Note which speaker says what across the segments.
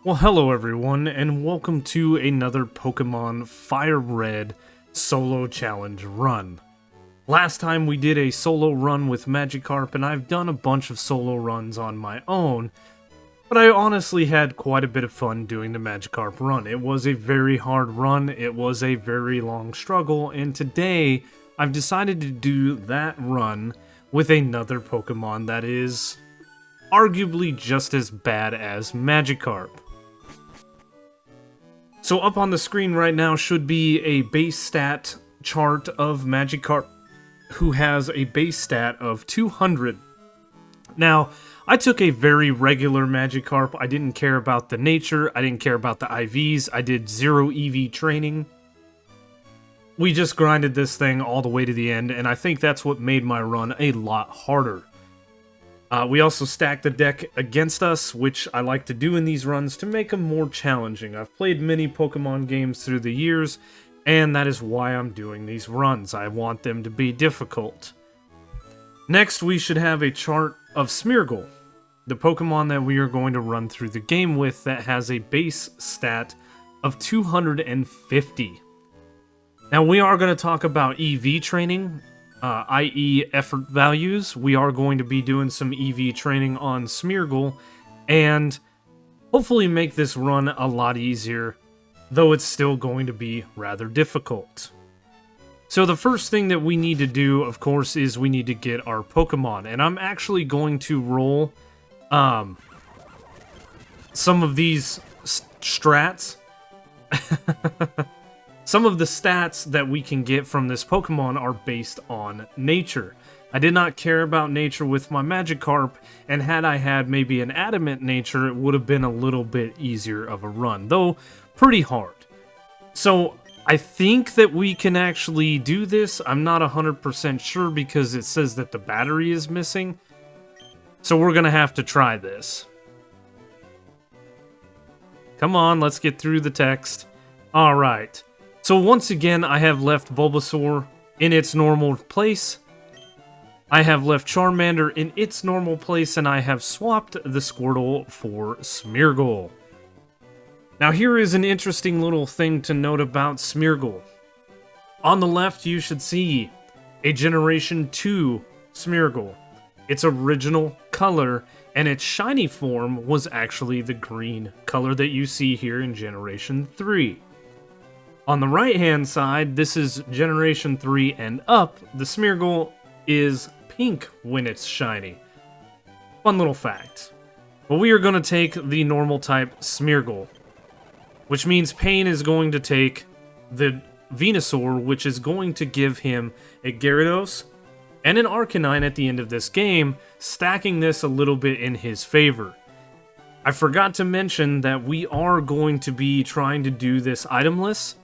Speaker 1: Well, hello everyone, and welcome to another Pokemon FireRed solo challenge run. Last time we did a solo run with Magikarp, and I've done a bunch of solo runs on my own, but I honestly had quite a bit of fun doing the Magikarp run. It was a very hard run, it was a very long struggle, and today I've decided to do that run with another Pokemon that is arguably just as bad as Magikarp. So up on the screen right now should be a base stat chart of Magikarp, who has a base stat of 200. Now, I took a very regular Magikarp. I didn't care about the nature, I didn't care about the IVs, I did 0 EV training. We just grinded this thing all the way to the end, and I think that's what made my run a lot harder. We also stacked the deck against us, which I like to do in these runs to make them more challenging. I've played many Pokemon games through the years, and that is why I'm doing these runs. I want them to be difficult. Next, we should have a chart of Smeargle, the Pokemon that we are going to run through the game with that has a base stat of 250. Now, we are going to talk about EV training, i.e. effort values. We are going to be doing some EV training on Smeargle, and hopefully make this run a lot easier, though it's still going to be rather difficult. So the first thing that we need to do, of course, is we need to get our Pokemon, and I'm actually going to roll some of these strats. Some of the stats that we can get from this Pokemon are based on nature. I did not care about nature with my Magikarp, and had I had maybe an adamant nature, it would have been a little bit easier of a run, though pretty hard. So I think that we can actually do this. I'm not 100% sure because it says that the battery is missing. So we're going to have to try this. Come on, let's get through the text. Alright. So once again, I have left Bulbasaur in its normal place. I have left Charmander in its normal place, and I have swapped the Squirtle for Smeargle. Now here is an interesting little thing to note about Smeargle. On the left, you should see a Generation 2 Smeargle. Its original color and its shiny form was actually the green color that you see here in Generation 3. On the right-hand side, this is Generation 3 and up. The Smeargle is pink when it's shiny. Fun little fact. But we are going to take the normal type Smeargle, which means Pain is going to take the Venusaur, which is going to give him a Gyarados and an Arcanine at the end of this game, stacking this a little bit in his favor. I forgot to mention that we are going to be trying to do this itemless.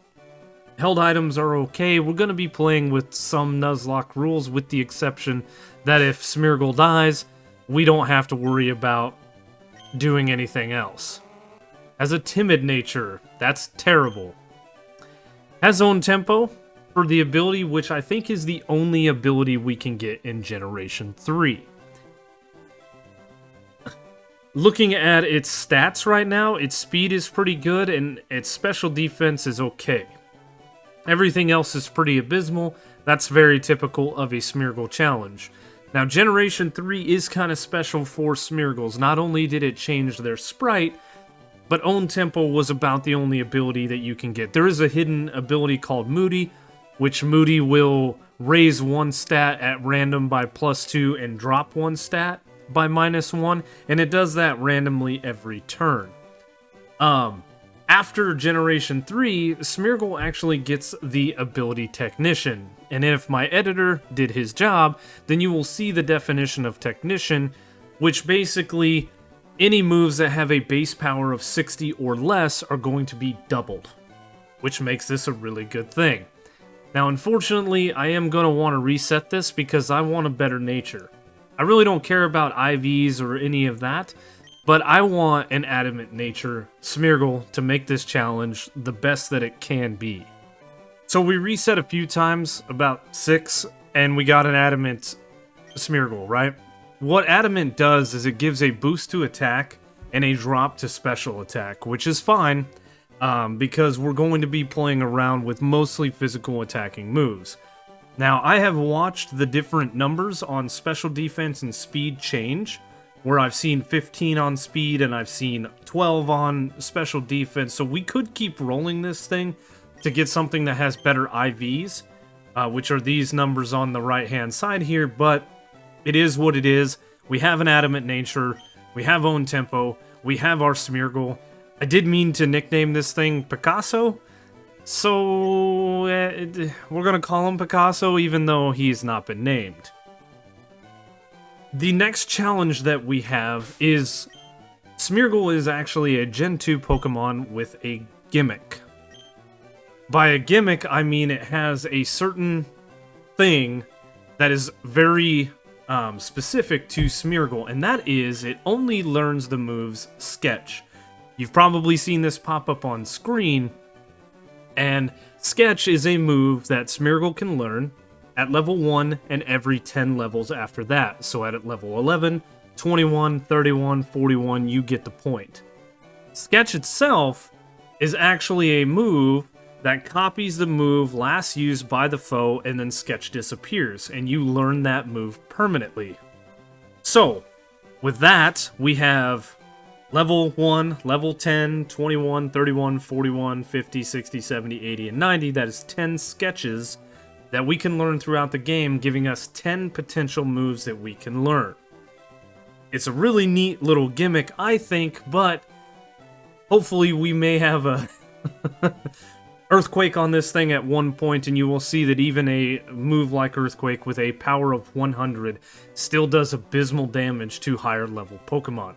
Speaker 1: Held items are okay. We're going to be playing with some Nuzlocke rules, with the exception that if Smeargle dies, we don't have to worry about doing anything else. Has a timid nature. That's terrible. Has own tempo for the ability, which I think is the only ability we can get in Generation 3. Looking at its stats right now, its speed is pretty good and its special defense is okay. Everything else is pretty abysmal. That's very typical of a Smeargle challenge. Now, Generation 3 is kind of special for Smeargles. Not only did it change their sprite, but Own Tempo was about the only ability that you can get. There is a hidden ability called Moody, which Moody will raise one stat at random by +2 and drop one stat by -1, and it does that randomly every turn. After Generation 3, Smeargle actually gets the ability Technician, and if my editor did his job, then you will see the definition of Technician, which basically, any moves that have a base power of 60 or less are going to be doubled, which makes this a really good thing. Now, unfortunately, I am going to want to reset this because I want a better nature. I really don't care about IVs or any of that, but I want an adamant nature Smeargle to make this challenge the best that it can be. So we reset a few times, about 6, and we got an adamant Smeargle, right? What adamant does is it gives a boost to attack and a drop to special attack, which is fine, because we're going to be playing around with mostly physical attacking moves. Now, I have watched the different numbers on special defense and speed change, where I've seen 15 on speed and I've seen 12 on special defense, so we could keep rolling this thing to get something that has better IVs, which are these numbers on the right-hand side here, but it is what it is. We have an Adamant Nature, we have Own Tempo, we have our Smeargle. I did mean to nickname this thing Picasso, so we're gonna call him Picasso even though he's not been named. The next challenge that we have is Smeargle is actually a Gen 2 Pokemon with a gimmick. By a gimmick, I mean it has a certain thing that is very specific to Smeargle, and that is it only learns the moves Sketch. You've probably seen this pop up on screen, and Sketch is a move that Smeargle can learn at level 1 and every 10 levels after that. So at level 11, 21, 31, 41, you get the point. Sketch itself is actually a move that copies the move last used by the foe, and then Sketch disappears, and you learn that move permanently. So, with that, we have level 1, level 10, 21, 31, 41, 50, 60, 70, 80, and 90. That is 10 sketches that we can learn throughout the game, giving us 10 potential moves that we can learn. It's a really neat little gimmick, I think, but hopefully we may have a Earthquake on this thing at one point, and you will see that even a move like Earthquake with a power of 100 still does abysmal damage to higher level Pokemon.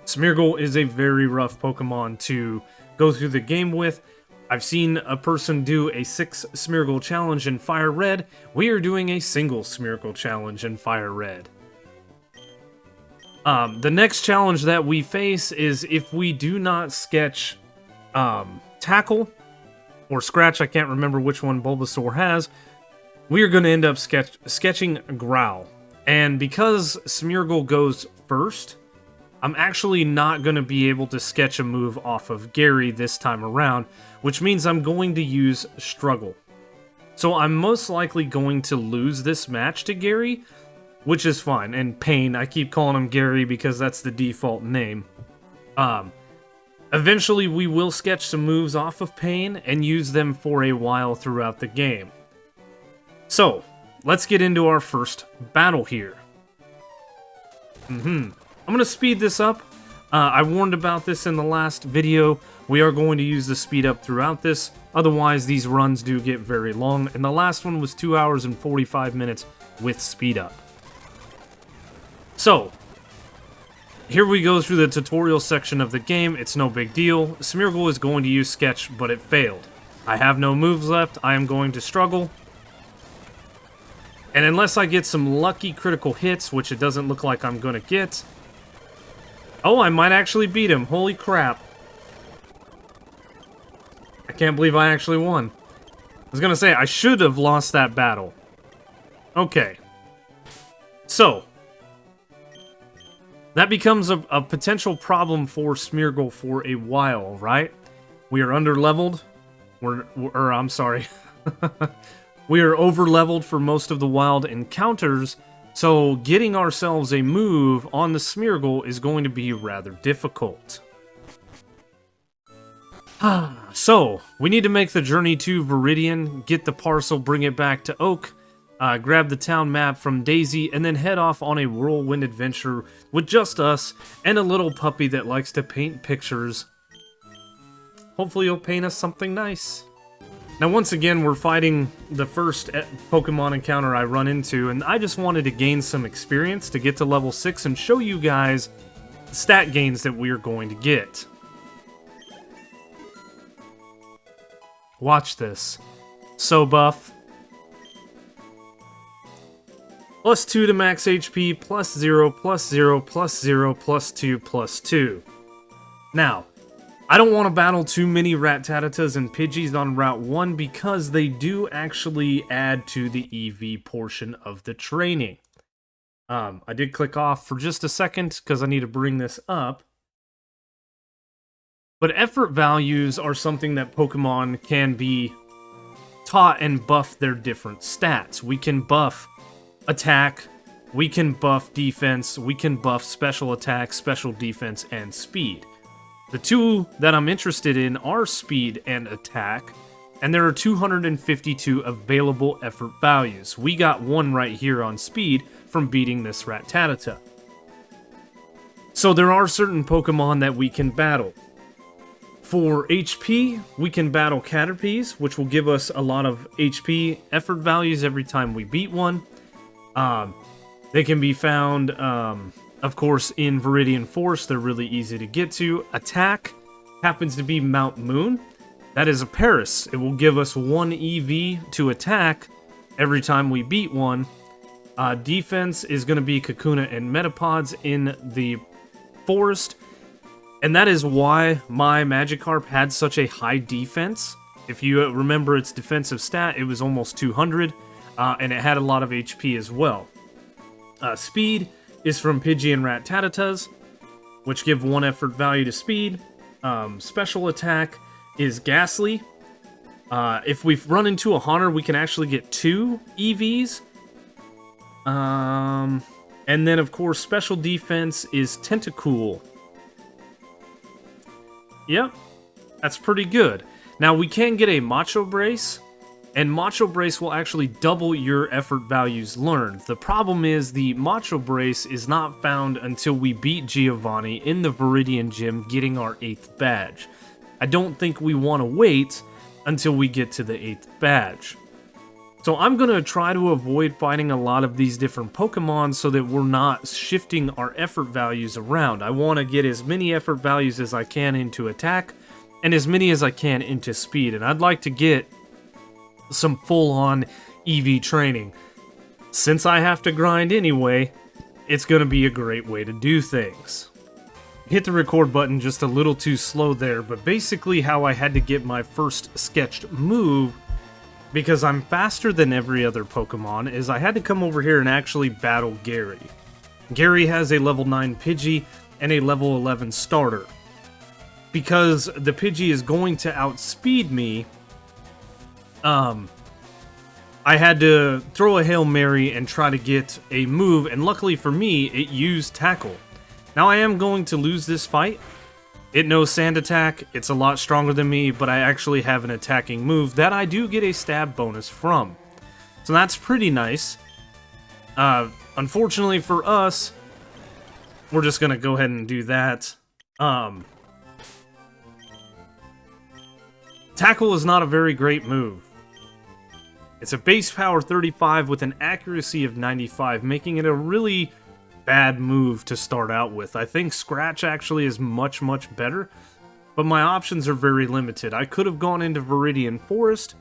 Speaker 1: Smeargle is a very rough Pokemon to go through the game with. I've seen a person do a 6 Smeargle challenge in FireRed. We are doing a single Smeargle challenge in FireRed. The next challenge that we face is if we do not sketch Tackle or Scratch, I can't remember which one Bulbasaur has, we are going to end up sketching Growl. And because Smeargle goes first, I'm actually not going to be able to sketch a move off of Gary this time around, which means I'm going to use Struggle. So I'm most likely going to lose this match to Gary, which is fine. And Pain, I keep calling him Gary because that's the default name. Eventually we will sketch some moves off of Pain and use them for a while throughout the game. So, let's get into our first battle here. I'm going to speed this up. I warned about this in the last video. We are going to use the speed up throughout this. Otherwise, these runs do get very long. And the last one was 2 hours and 45 minutes with speed up. So, here we go through the tutorial section of the game. It's no big deal. Smeargle is going to use Sketch, but it failed. I have no moves left. I am going to struggle. And unless I get some lucky critical hits, which it doesn't look like I'm going to get... Oh, I might actually beat him. Holy crap. I can't believe I actually won. I was going to say, I should have lost that battle. Okay. So, that becomes a potential problem for Smeargle for a while, right? We are under-leveled. I'm sorry. We are over-leveled for most of the wild encounters, so getting ourselves a move on the Smeargle is going to be rather difficult. So, we need to make the journey to Viridian, get the parcel, bring it back to Oak, grab the town map from Daisy, and then head off on a whirlwind adventure with just us and a little puppy that likes to paint pictures. Hopefully he'll paint us something nice. Now once again, we're fighting the first Pokemon encounter I run into, and I just wanted to gain some experience to get to level 6 and show you guys the stat gains that we are going to get. Watch this. So buff. Plus 2 to max HP, plus 0, plus 0, plus 0, plus 2, plus 2. Now, I don't want to battle too many Rattatas and Pidgeys on Route 1 because they do actually add to the EV portion of the training. I did click off for just a second because I need to bring this up. But effort values are something that Pokemon can be taught and buff their different stats. We can buff attack, we can buff defense, we can buff special attack, special defense, and speed. The two that I'm interested in are speed and attack, and there are 252 available effort values. We got one right here on speed from beating this Rattata. So there are certain Pokemon that we can battle. For HP, we can battle Caterpies, which will give us a lot of HP effort values every time we beat one. They can be found, of course, in Viridian Forest. They're really easy to get to. Attack happens to be Mount Moon. That is a Paris. It will give us 1 EV to attack every time we beat one. Defense is going to be Kakuna and Metapods in the forest. And that is why my Magikarp had such a high defense. If you remember its defensive stat, it was almost 200, and it had a lot of HP as well. Speed is from Pidgey and Rattatatas, which give 1 effort value to speed. Special attack is Ghastly. If we run into a Haunter, we can actually get 2 EVs. And then, of course, special defense is Tentacool. Yep, that's pretty good. Now, we can get a Macho Brace, and Macho Brace will actually double your effort values learned. The problem is the Macho Brace is not found until we beat Giovanni in the Viridian Gym getting our 8th badge. I don't think we want to wait until we get to the 8th badge. So I'm going to try to avoid fighting a lot of these different Pokemon so that we're not shifting our effort values around. I want to get as many effort values as I can into attack, and as many as I can into speed. And I'd like to get some full-on EV training. Since I have to grind anyway, it's going to be a great way to do things. Hit the record button just a little too slow there, but basically how I had to get my first sketched move, because I'm faster than every other Pokemon, is I had to come over here and actually battle Gary. Gary has a level 9 Pidgey and a level 11 starter. Because the Pidgey is going to outspeed me, I had to throw a Hail Mary and try to get a move, and luckily for me, it used Tackle. Now I am going to lose this fight. It knows Sand Attack, it's a lot stronger than me, but I actually have an attacking move that I do get a stab bonus from. So that's pretty nice. Unfortunately for us, we're just gonna go ahead and do that. Tackle is not a very great move. It's a base power 35 with an accuracy of 95, making it a really bad move to start out with. I think Scratch actually is much, much better, but my options are very limited. I could have gone into Viridian Forest.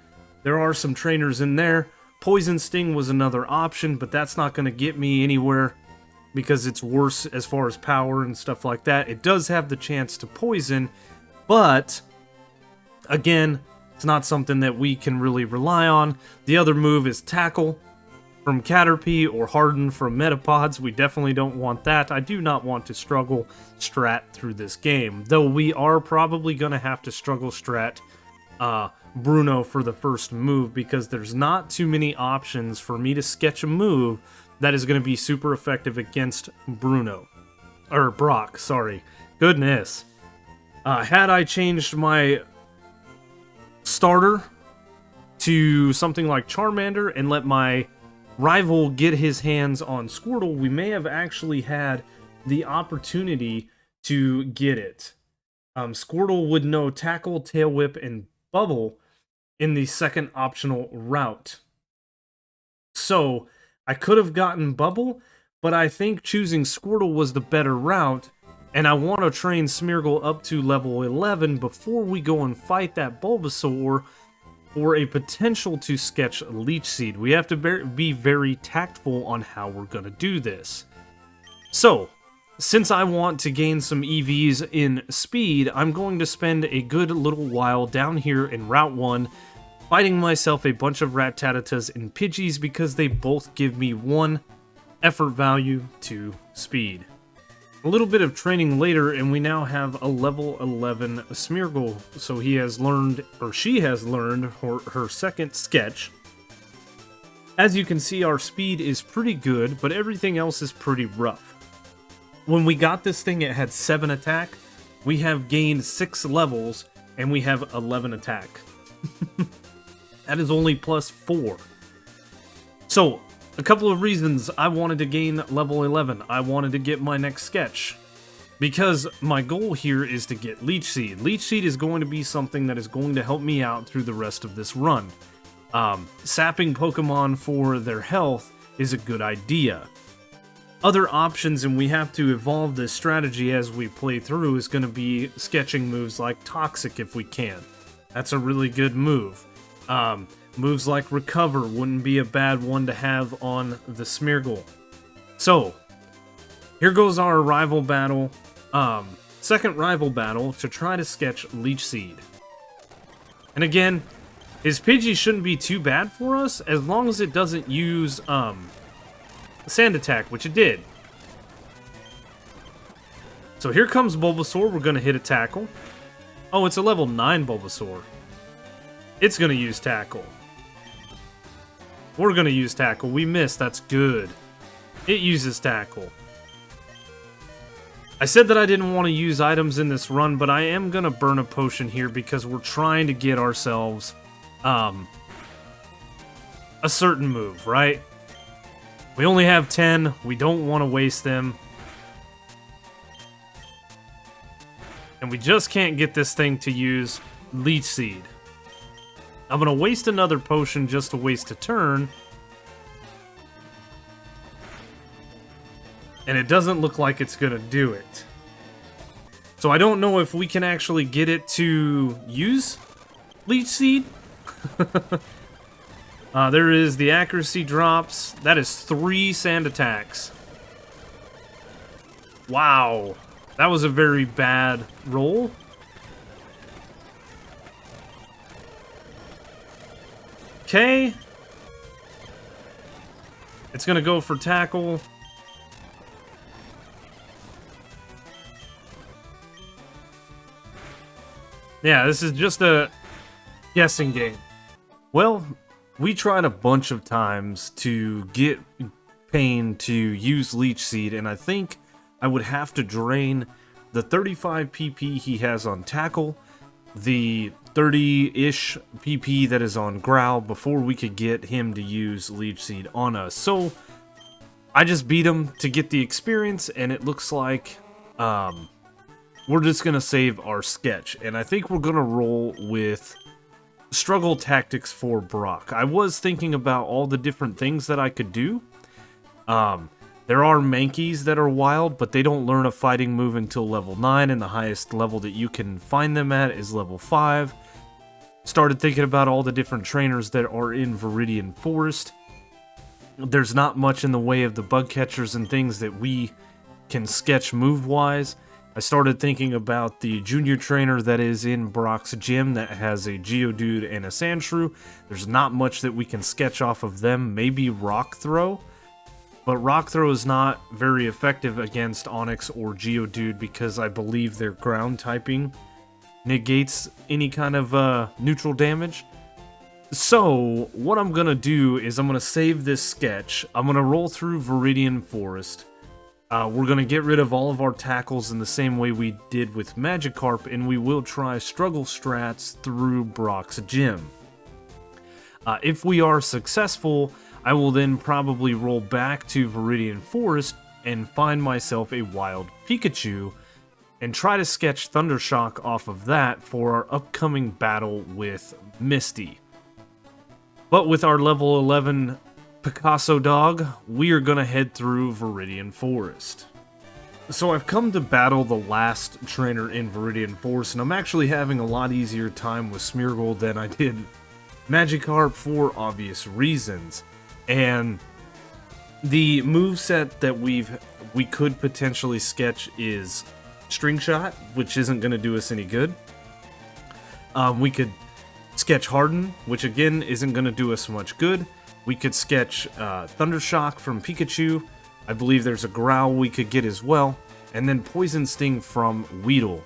Speaker 1: There are some trainers in there. Poison Sting was another option, but that's not going to get me anywhere because it's worse as far as power and stuff like that. It does have the chance to poison, but again, it's not something that we can really rely on. The other move is Tackle from Caterpie or Harden from Metapods. We definitely don't want that. I do not want to struggle strat through this game, though we are probably going to have to struggle strat Bruno for the first move, because there's not too many options for me to sketch a move that is going to be super effective against Bruno. Or Brock, sorry. Goodness. Had I changed my starter to something like Charmander and let my rival get his hands on Squirtle, we may have actually had the opportunity to get it. Squirtle would know Tackle, Tail Whip, and Bubble in the second optional route. So, I could have gotten Bubble, but I think choosing Squirtle was the better route, and I want to train Smeargle up to level 11 before we go and fight that Bulbasaur for a potential to sketch Leech Seed. We have to be very tactful on how we're going to do this. So, since I want to gain some EVs in speed, I'm going to spend a good little while down here in Route 1 fighting myself a bunch of Rattatatas and Pidgeys because they both give me 1 effort value to speed. A little bit of training later, and we now have a level 11 Smeargle. So he has learned, or she has learned, her second sketch. As you can see, our speed is pretty good, but everything else is pretty rough. When we got this thing, it had 7 attack. We have gained 6 levels, and we have 11 attack. That is only plus 4. So, a couple of reasons I wanted to gain level 11. I wanted to get my next sketch. Because my goal here is to get Leech Seed. Leech Seed is going to be something that is going to help me out through the rest of this run. Sapping Pokemon for their health is a good idea. Other options, and we have to evolve this strategy as we play through, is going to be sketching moves like Toxic if we can. That's a really good move. Moves like Recover wouldn't be a bad one to have on the Smeargle. So, here goes our rival battle. Second rival battle to try to sketch Leech Seed. And again, his Pidgey shouldn't be too bad for us, as long as it doesn't use, Sand Attack, which it did. So here comes Bulbasaur. We're going to hit a Tackle. Oh, it's a level 9 Bulbasaur. It's going to use Tackle. We're going to use Tackle. We missed. That's good. It uses Tackle. I said that I didn't want to use items in this run, but I am going to burn a potion here because we're trying to get ourselves a certain move, right? We only have 10. We don't want to waste them. And we just can't get this thing to use Leech Seed. I'm going to waste another potion just to waste a turn. And it doesn't look like it's going to do it. So I don't know if we can actually get it to use Leech Seed. There is the accuracy drops. That is 3 sand attacks. Wow. That was a very bad roll. Okay. It's going to go for Tackle. Yeah, this is just a guessing game. Well, we tried a bunch of times to get Pain to use Leech Seed, and I think I would have to drain the 35 PP he has on Tackle, the 30-ish PP that is on Growl, before we could get him to use Leech Seed on us. So, I just beat him to get the experience, and it looks like we're just going to save our sketch. And I think we're going to roll with Struggle Tactics for Brock. I was thinking about all the different things that I could do. There are Mankeys that are wild, but they don't learn a fighting move until level 9, and the highest level that you can find them at is level 5. Started thinking about all the different trainers that are in Viridian Forest. There's not much in the way of the bug catchers and things that we can sketch move-wise. I started thinking about the junior trainer that is in Brock's gym that has a Geodude and a Sandshrew. There's not much that we can sketch off of them. Maybe Rock Throw. But Rock Throw is not very effective against Onix or Geodude because I believe their ground typing negates any kind of neutral damage. So, what I'm going to do is I'm going to save this sketch. I'm going to roll through Viridian Forest. We're going to get rid of all of our tackles in the same way we did with Magikarp, and we will try struggle strats through Brock's gym. If we are successful, I will then probably roll back to Viridian Forest and find myself a wild Pikachu and try to sketch Thundershock off of that for our upcoming battle with Misty. But with our level 11 Picasso dog, we are going to head through Viridian Forest. So I've come to battle the last trainer in Viridian Forest, and I'm actually having a lot easier time with Smeargle than I did Magikarp for obvious reasons. And the moveset that we could potentially sketch is String Shot, which isn't going to do us any good. We could sketch Harden, which again isn't going to do us much good. We could sketch Thundershock from Pikachu. I believe there's a Growl we could get as well. and then Poison Sting from Weedle.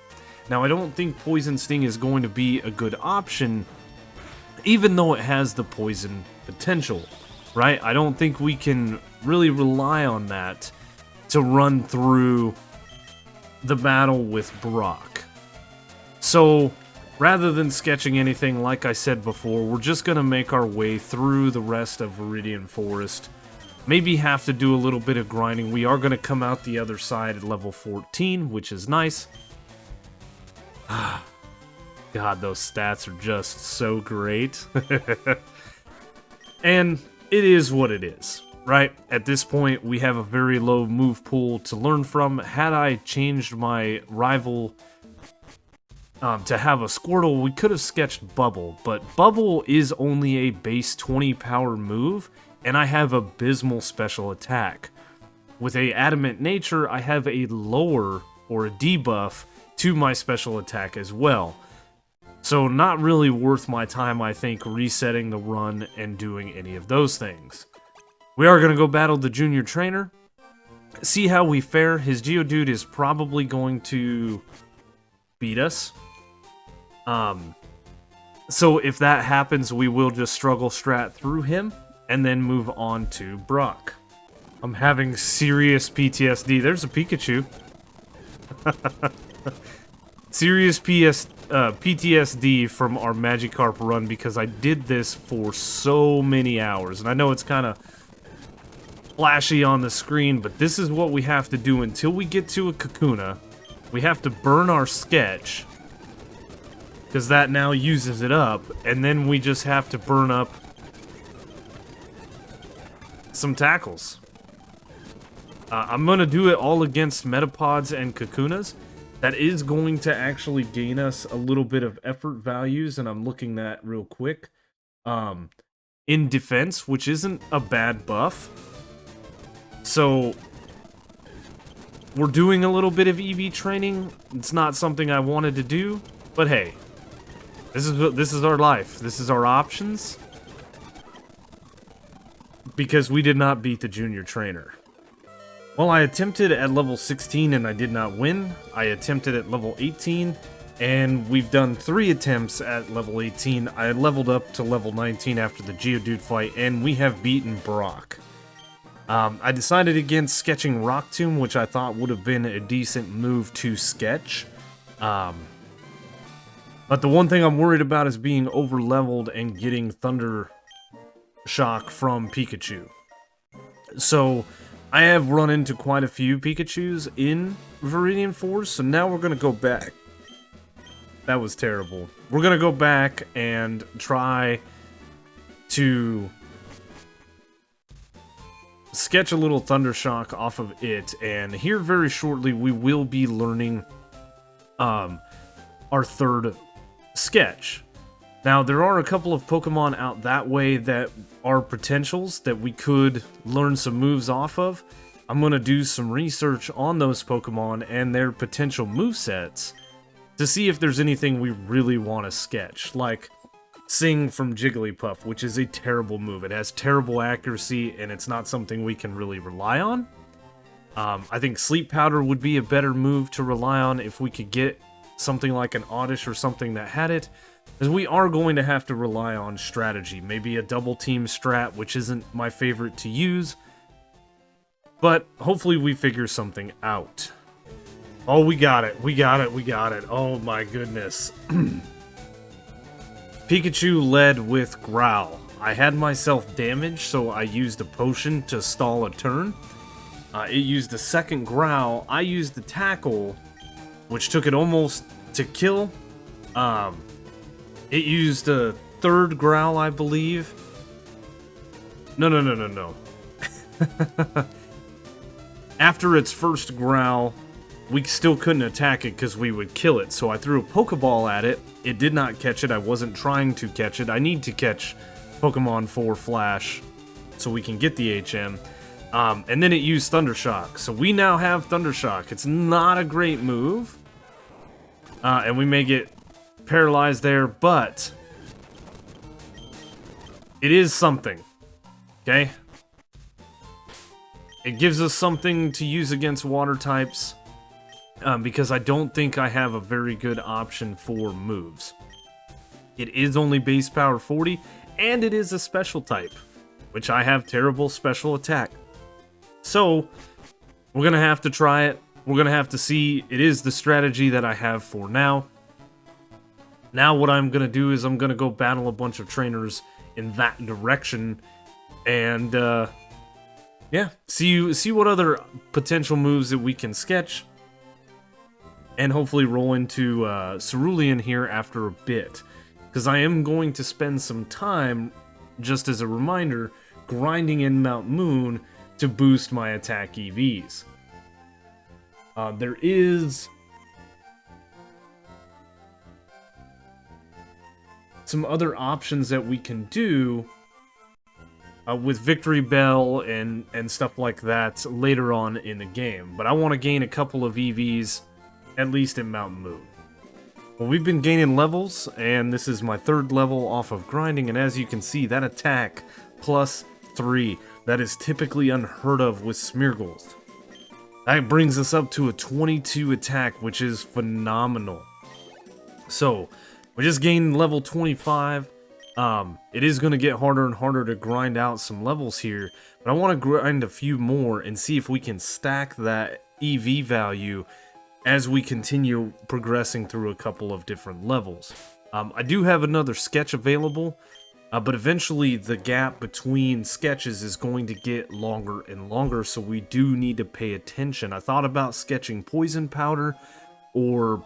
Speaker 1: Now, I don't think Poison Sting is going to be a good option, even though it has the poison potential, right? I don't think we can really rely on that to run through the battle with Brock. So, rather than sketching anything, like I said before, we're just going to make our way through the rest of Viridian Forest. Maybe have to do a little bit of grinding. We are going to come out the other side at level 14, which is nice. God, those stats are just so great. And it is what it is, right? At this point, we have a very low move pool to learn from. Had I changed my rival to have a Squirtle, we could have sketched Bubble, but Bubble is only a base 20 power move, and I have abysmal special attack. With a Adamant Nature, I have a lower, or a debuff, to my special attack as well. So not really worth my time, I think, resetting the run and doing any of those things. We are going to go battle the Junior Trainer, see how we fare. His Geodude is probably going to beat us. So if that happens, we will just struggle strat through him, and then move on to Brock. I'm having serious PTSD. There's a Pikachu. Serious PTSD from our Magikarp run because I did this for so many hours. And I know it's kind of flashy on the screen, but this is what we have to do until we get to a Kakuna. We have to burn our sketch, because that now uses it up, and then we just have to burn up some tackles. I'm going to do it all against Metapods and Kakunas. That is going to actually gain us a little bit of effort values, and I'm looking at real quick. In defense, which isn't a bad buff. So, we're doing a little bit of EV training. It's not something I wanted to do, but hey. This is our life. This is our options. Because we did not beat the Junior Trainer. Well, I attempted at level 16 and I did not win. I attempted at level 18, and we've done 3 attempts at level 18. I leveled up to level 19 after the Geodude fight, and we have beaten Brock. I decided against sketching Rock Tomb, which I thought would have been a decent move to sketch. But the one thing I'm worried about is being over-leveled and getting Thunder Shock from Pikachu. So, I have run into quite a few Pikachus in Viridian Forest, so now we're going to go back. That was terrible. We're going to go back and try to sketch a little Thunder Shock off of it, and here very shortly we will be learning our third sketch. Now, there are a couple of Pokemon out that way that are potentials that we could learn some moves off of. I'm going to do some research on those Pokemon and their potential movesets to see if there's anything we really want to sketch, like Sing from Jigglypuff, which is a terrible move. It has terrible accuracy, and it's not something we can really rely on. I think Sleep Powder would be a better move to rely on if we could get something like an Oddish or something that had it, because we are going to have to rely on strategy. Maybe a double team strat, which isn't my favorite to use, but hopefully we figure something out. Oh, we got it. We got it. We got it. Oh my goodness. Pikachu led with Growl. I had myself damaged, so I used a potion to stall a turn. It used a second Growl. I used the Tackle, which took it almost to kill. It used a third Growl, I believe. No. After its first Growl, we still couldn't attack it because we would kill it. So I threw a Pokeball at it. It did not catch it. I wasn't trying to catch it. I need to catch Pokemon for Flash so we can get the HM. And then it used Thundershock. So we now have Thundershock. It's not a great move. And we may get paralyzed there, but it is something. Okay? It gives us something to use against water types. because I don't think I have a very good option for moves. It is only base power 40, and it is a special type, which I have terrible special attack. So, we're going to have to try it. We're going to have to see. It is the strategy that I have for now. Now what I'm going to do is I'm going to go battle a bunch of trainers in that direction. And, yeah, see what other potential moves that we can sketch. And hopefully roll into Cerulean here after a bit. Because I am going to spend some time, just as a reminder, grinding in Mount Moon to boost my attack EVs. There is some other options that we can do with Victory Bell and stuff like that later on in the game. But I want to gain a couple of EVs, at least in Mount Moon. Well, we've been gaining levels, and this is my 3rd level off of grinding, and as you can see, that attack plus 3, that is typically unheard of with Smeargles. That brings us up to a 22 attack, which is phenomenal. So, we just gained level 25. It is going to get harder and harder to grind out some levels here, but I want to grind a few more and see if we can stack that EV value as we continue progressing through a couple of different levels. I do have another sketch available, but eventually the gap between sketches is going to get longer and longer, so we do need to pay attention. I thought about sketching Poison Powder or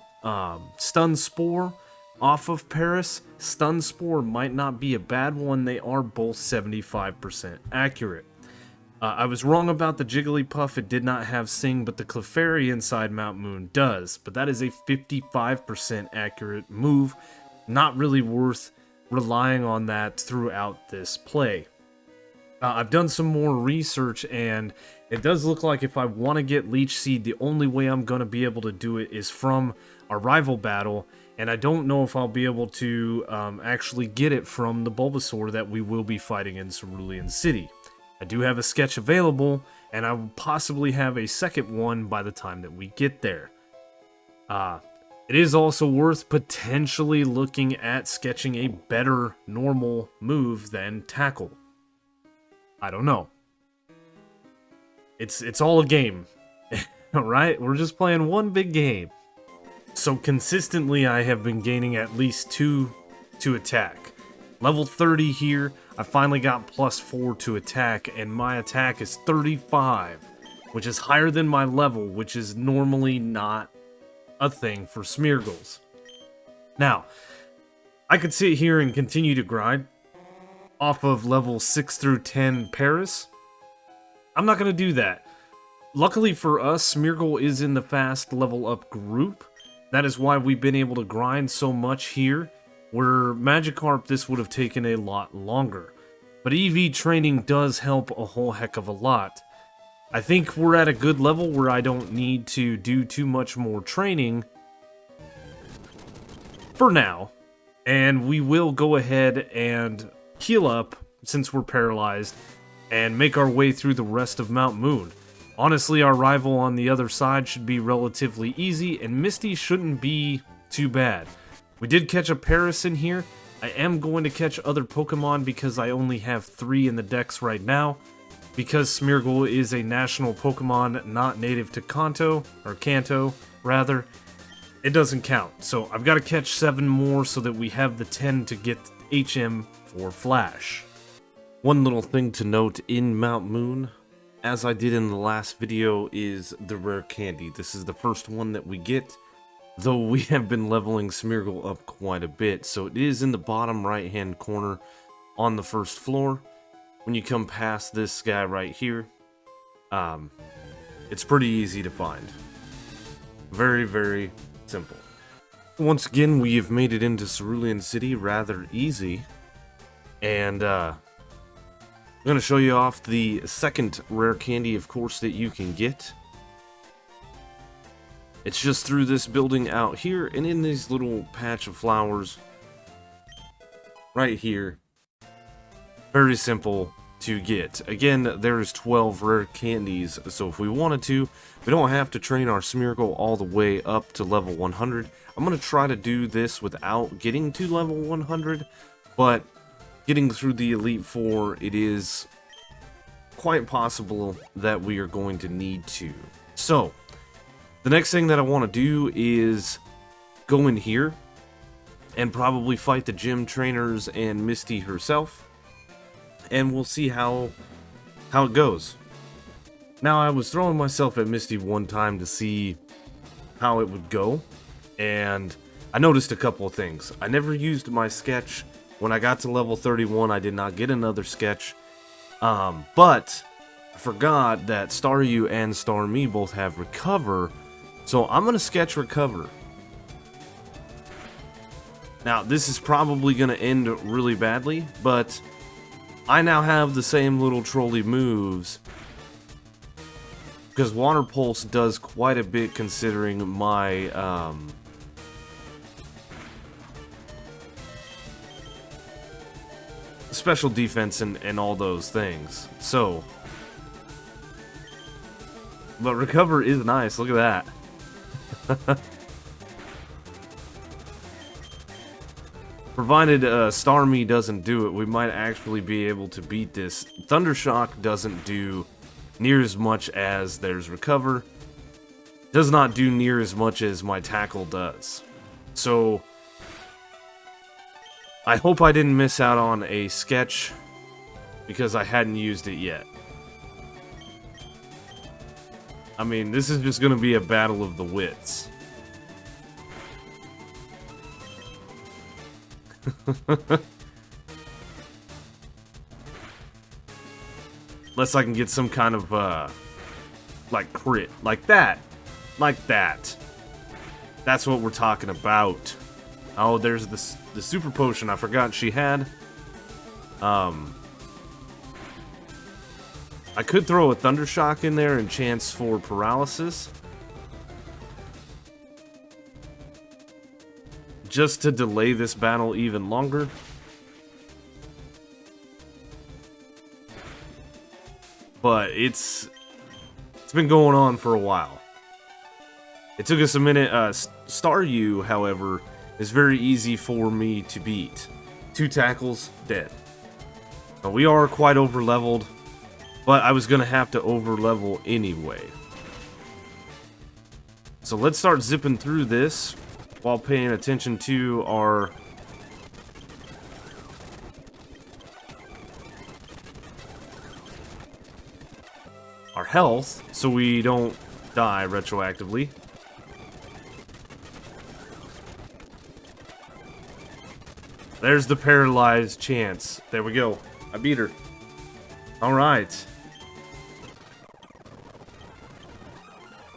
Speaker 1: Stun Spore off of Paris. Stun Spore might not be a bad one. They are both 75% accurate. I was wrong about the Jigglypuff. It did not have Sing, but the Clefairy inside Mount Moon does. But that is a 55% accurate move. Not really worth relying on that throughout this play. I've done some more research, and it does look like if I want to get Leech Seed, the only way I'm going to be able to do it is from a rival battle. And I don't know if I'll be able to actually get it from the Bulbasaur that we will be fighting in Cerulean City. I do have a sketch available, and I will possibly have a second one by the time that we get there. It is also worth potentially looking at sketching a better normal move than Tackle. I don't know. It's all a game, alright? We're just playing one big game. So consistently I have been gaining at least 2 to attack. Level 30 here, I finally got plus 4 to attack, and my attack is 35, which is higher than my level, which is normally not a thing for Smeargles. Now, I could sit here and continue to grind off of level 6 through 10 Paris. I'm not going to do that. Luckily for us, Smeargle is in the fast level up group. That is why we've been able to grind so much here. Where Magikarp, this would have taken a lot longer. But EV training does help a whole heck of a lot. I think we're at a good level where I don't need to do too much more training for now. And we will go ahead and heal up, since we're paralyzed, and make our way through the rest of Mount Moon. Honestly, our rival on the other side should be relatively easy, and Misty shouldn't be too bad. We did catch a Paris in here. I am going to catch other Pokemon because I only have 3 in the decks right now. Because Smeargle is a national Pokemon not native to Kanto, rather, it doesn't count. So I've got to catch 7 more so that we have the 10 to get HM for Flash. One little thing to note in Mount Moon, as I did in the last video, is the rare candy. This is the first one that we get. Though we have been leveling Smeargle up quite a bit, so it is in the bottom right hand corner on the first floor. When you come past this guy right here, it's pretty easy to find. Very, very simple. Once again, we have made it into Cerulean City rather easy. And I'm going to show you off the second rare candy, of course, that you can get. It's just through this building out here, and in this little patch of flowers right here. Very simple. to get. Again, there's 12 rare candies, so if we wanted to, we don't have to train our Smeargle all the way up to level 100. I'm going to try to do this without getting to level 100, but getting through the Elite Four, it is quite possible that we are going to need to. So, the next thing that I want to do is go in here and probably fight the gym trainers and Misty herself, and we'll see how it goes. Now, I was throwing myself at Misty one time to see how it would go, and I noticed a couple of things. I never used my sketch. When I got to level 31, I did not get another sketch, but I forgot that Staryu and Starmie both have Recover, so I'm going to sketch Recover. Now, this is probably going to end really badly, but I now have the same little trolley moves, because Water Pulse does quite a bit considering my, special defense and all those things. So, but Recover is nice, look at that. Provided Starmie doesn't do it, we might actually be able to beat this. Thundershock doesn't do near as much as there's Recover. Does not do near as much as my Tackle does. So, I hope I didn't miss out on a sketch because I hadn't used it yet. I mean, this is just going to be a battle of the wits. Unless I can get some kind of, like, crit. Like that. Like that. That's what we're talking about. Oh, there's the super potion I forgot she had. I could throw a Thundershock in there and chance for paralysis. Just to delay this battle even longer. But it's been going on for a while. It took us a minute. Staryu, however, is very easy for me to beat. 2 tackles, dead. Now, we are quite over-leveled, but I was going to have to over-level anyway. So let's start zipping through this while paying attention to our health, so we don't die retroactively. There's the paralyzed chance. There we go. I beat her. Alright.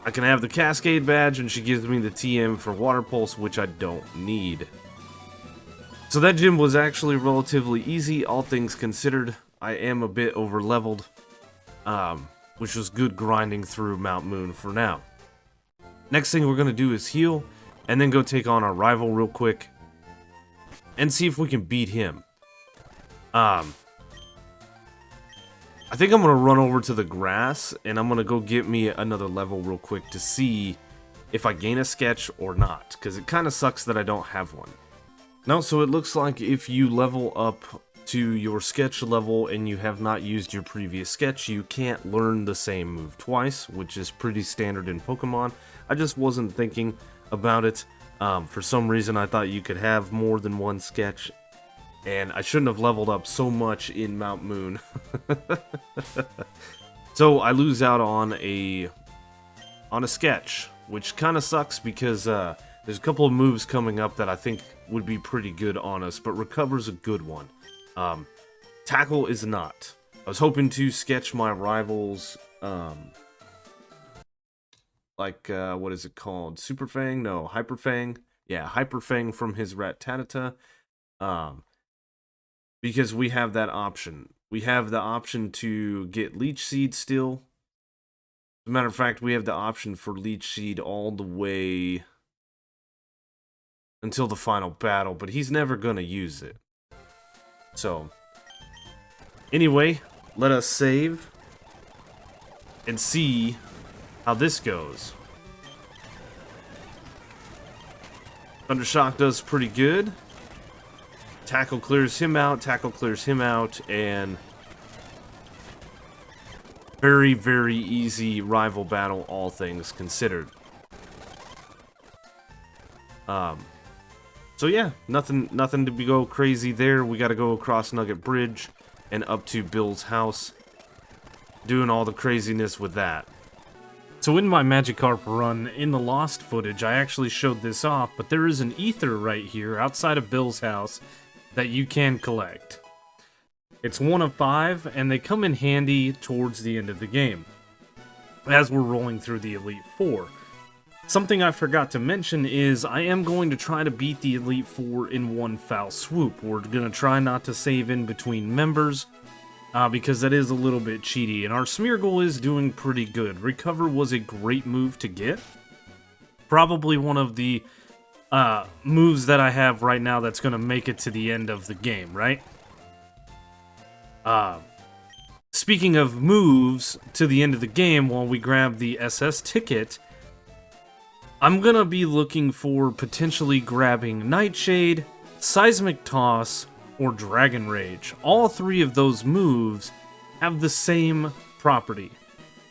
Speaker 1: I can have the Cascade badge, and she gives me the TM for Water Pulse, which I don't need. So that gym was actually relatively easy, all things considered. I am a bit over-leveled, which was good grinding through Mount Moon for now. Next thing we're going to do is heal, and then go take on our rival real quick, and see if we can beat him. I think I'm going to run over to the grass, and I'm going to go get me another level real quick to see if I gain a sketch or not, because it kind of sucks that I don't have one. Now, so it looks like if you level up to your sketch level and you have not used your previous sketch, you can't learn the same move twice, which is pretty standard in Pokemon. I just wasn't thinking about it. For some reason, I thought you could have more than one sketch, and I shouldn't have leveled up so much in Mount Moon. So I lose out on a sketch, which kind of sucks because there's a couple of moves coming up that I think would be pretty good on us, but Recover's a good one. Tackle is not. I was hoping to sketch my rivals, what is it called? Super Fang? No, Hyper Fang. Yeah, Hyper Fang from his Rattata. Because we have that option. We have the option to get Leech Seed still. As a matter of fact, we have the option for Leech Seed all the way until the final battle, but he's never going to use it. So, anyway, let us save and see how this goes. Thundershock does pretty good. Tackle clears him out, and very, very easy rival battle, all things considered. So yeah, nothing to go crazy there. We got to go across Nugget Bridge and up to Bill's house, doing all the craziness with that. So in my Magikarp run, in the lost footage, I actually showed this off, but there is an ether right here outside of Bill's house that you can collect. It's 1 of 5, and they come in handy towards the end of the game, as we're rolling through the Elite Four. Something I forgot to mention is I am going to try to beat the Elite Four in one foul swoop. We're going to try not to save in between members, because that is a little bit cheaty, and our Smeargle is doing pretty good. Recover was a great move to get. Probably one of the moves that I have right now that's going to make it to the end of the game, right? Speaking of moves to the end of the game, while we grab the SS ticket, I'm going to be looking for potentially grabbing Nightshade, Seismic Toss, or Dragon Rage. All three of those moves have the same property.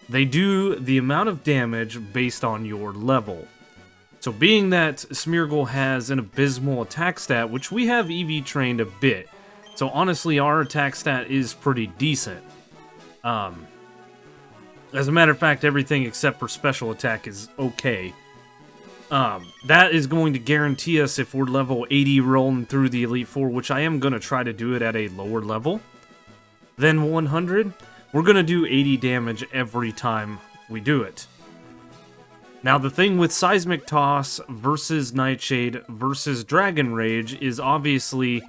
Speaker 1: They do the amount of damage based on your level. So being that Smeargle has an abysmal attack stat, which we have EV trained a bit, so honestly our attack stat is pretty decent. As a matter of fact, everything except for special attack is okay. That is going to guarantee us, if we're level 80 rolling through the Elite Four, which I am going to try to do it at a lower level than 100, we're going to do 80 damage every time we do it. Now, the thing with Seismic Toss versus Nightshade versus Dragon Rage is obviously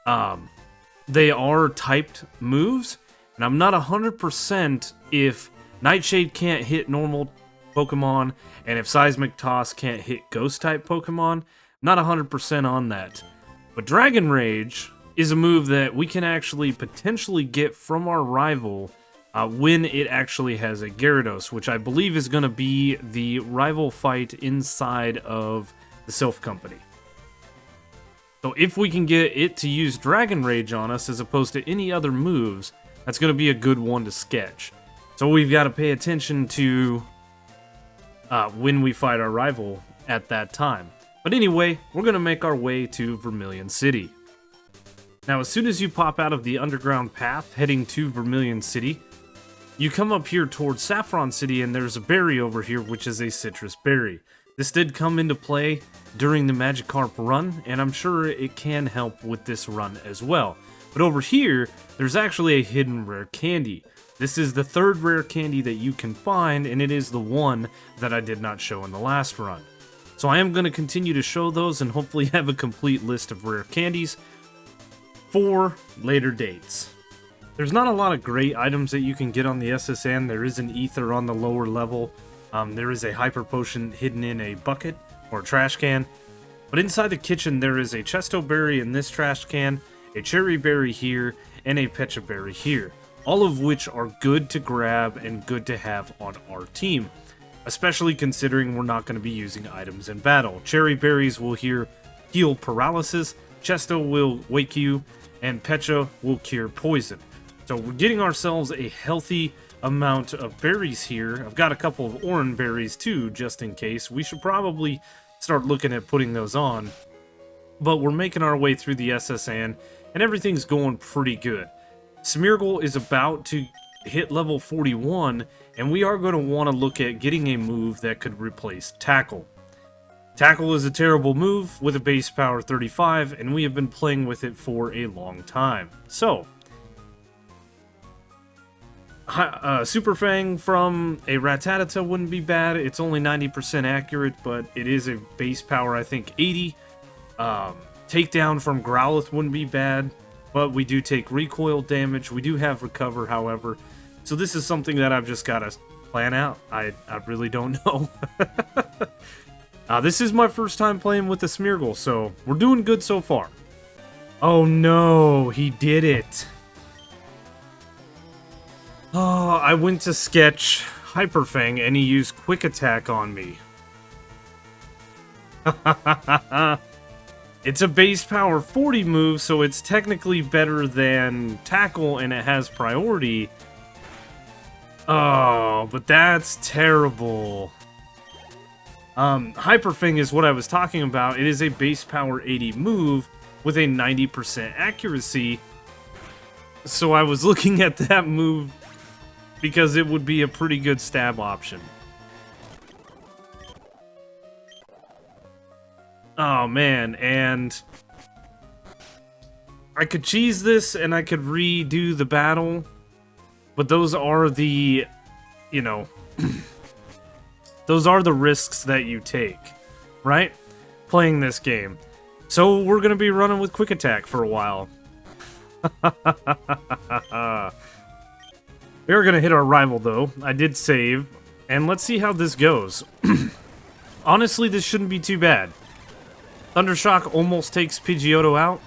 Speaker 1: they are typed moves, and I'm not 100% if Nightshade can't hit normal Pokemon, and if Seismic Toss can't hit Ghost-type Pokemon. I'm not 100% on that. But Dragon Rage is a move that we can actually potentially get from our rival when it actually has a Gyarados, which I believe is going to be the rival fight inside of the Sylph Company. So if we can get it to use Dragon Rage on us as opposed to any other moves, that's going to be a good one to sketch. So we've got to pay attention to when we fight our rival at that time. But anyway, we're going to make our way to Vermilion City. Now, as soon as you pop out of the underground path heading to Vermilion City, you come up here towards Saffron City, and there's a berry over here, which is a citrus berry. This did come into play during the Magikarp run, and I'm sure it can help with this run as well. But over here, there's actually a hidden rare candy. This is the third rare candy that you can find, and it is the one that I did not show in the last run. So I am going to continue to show those and hopefully have a complete list of rare candies for later dates. There's not a lot of great items that you can get on the SSN. There is an ether on the lower level. There is a hyper potion hidden in a bucket or a trash can. But inside the kitchen, there is a Chesto Berry in this trash can, a Cherry Berry here, and a Pecha Berry here. All of which are good to grab and good to have on our team, especially considering we're not going to be using items in battle. Cherry Berries will heal paralysis, Chesto will wake you, and Pecha will cure poison. So we're getting ourselves a healthy amount of berries here. I've got a couple of orange berries too, just in case. We should probably start looking at putting those on. But we're making our way through the SSN, and everything's going pretty good. Smeargle is about to hit level 41, and we are going to want to look at getting a move that could replace Tackle. Tackle is a terrible move with a base power 35, and we have been playing with it for a long time. So, Super Fang from a Rattata wouldn't be bad. It's only 90% accurate, but it is a base power, I think, 80. Takedown from Growlithe wouldn't be bad. But we do take recoil damage. We do have recover, however. So this is something that I've just got to plan out. I really don't know. This is my first time playing with the Smeargle, so we're doing good so far. Oh no, he did it. Oh, I went to sketch Hyper Fang and he used Quick Attack on me. It's a base power 40 move, so it's technically better than Tackle and it has priority. Oh, but that's terrible. Hyper Fang is what I was talking about. It is a base power 80 move with a 90% accuracy. So I was looking at that move because it would be a pretty good stab option. Oh man, and I could cheese this and I could redo the battle, but those are the, you know, those are the risks that you take, right? Playing this game. So we're gonna be running with Quick Attack for a while. We're gonna hit our rival though. I did save, and let's see how this goes. Honestly, this shouldn't be too bad. Thundershock almost takes Pidgeotto out.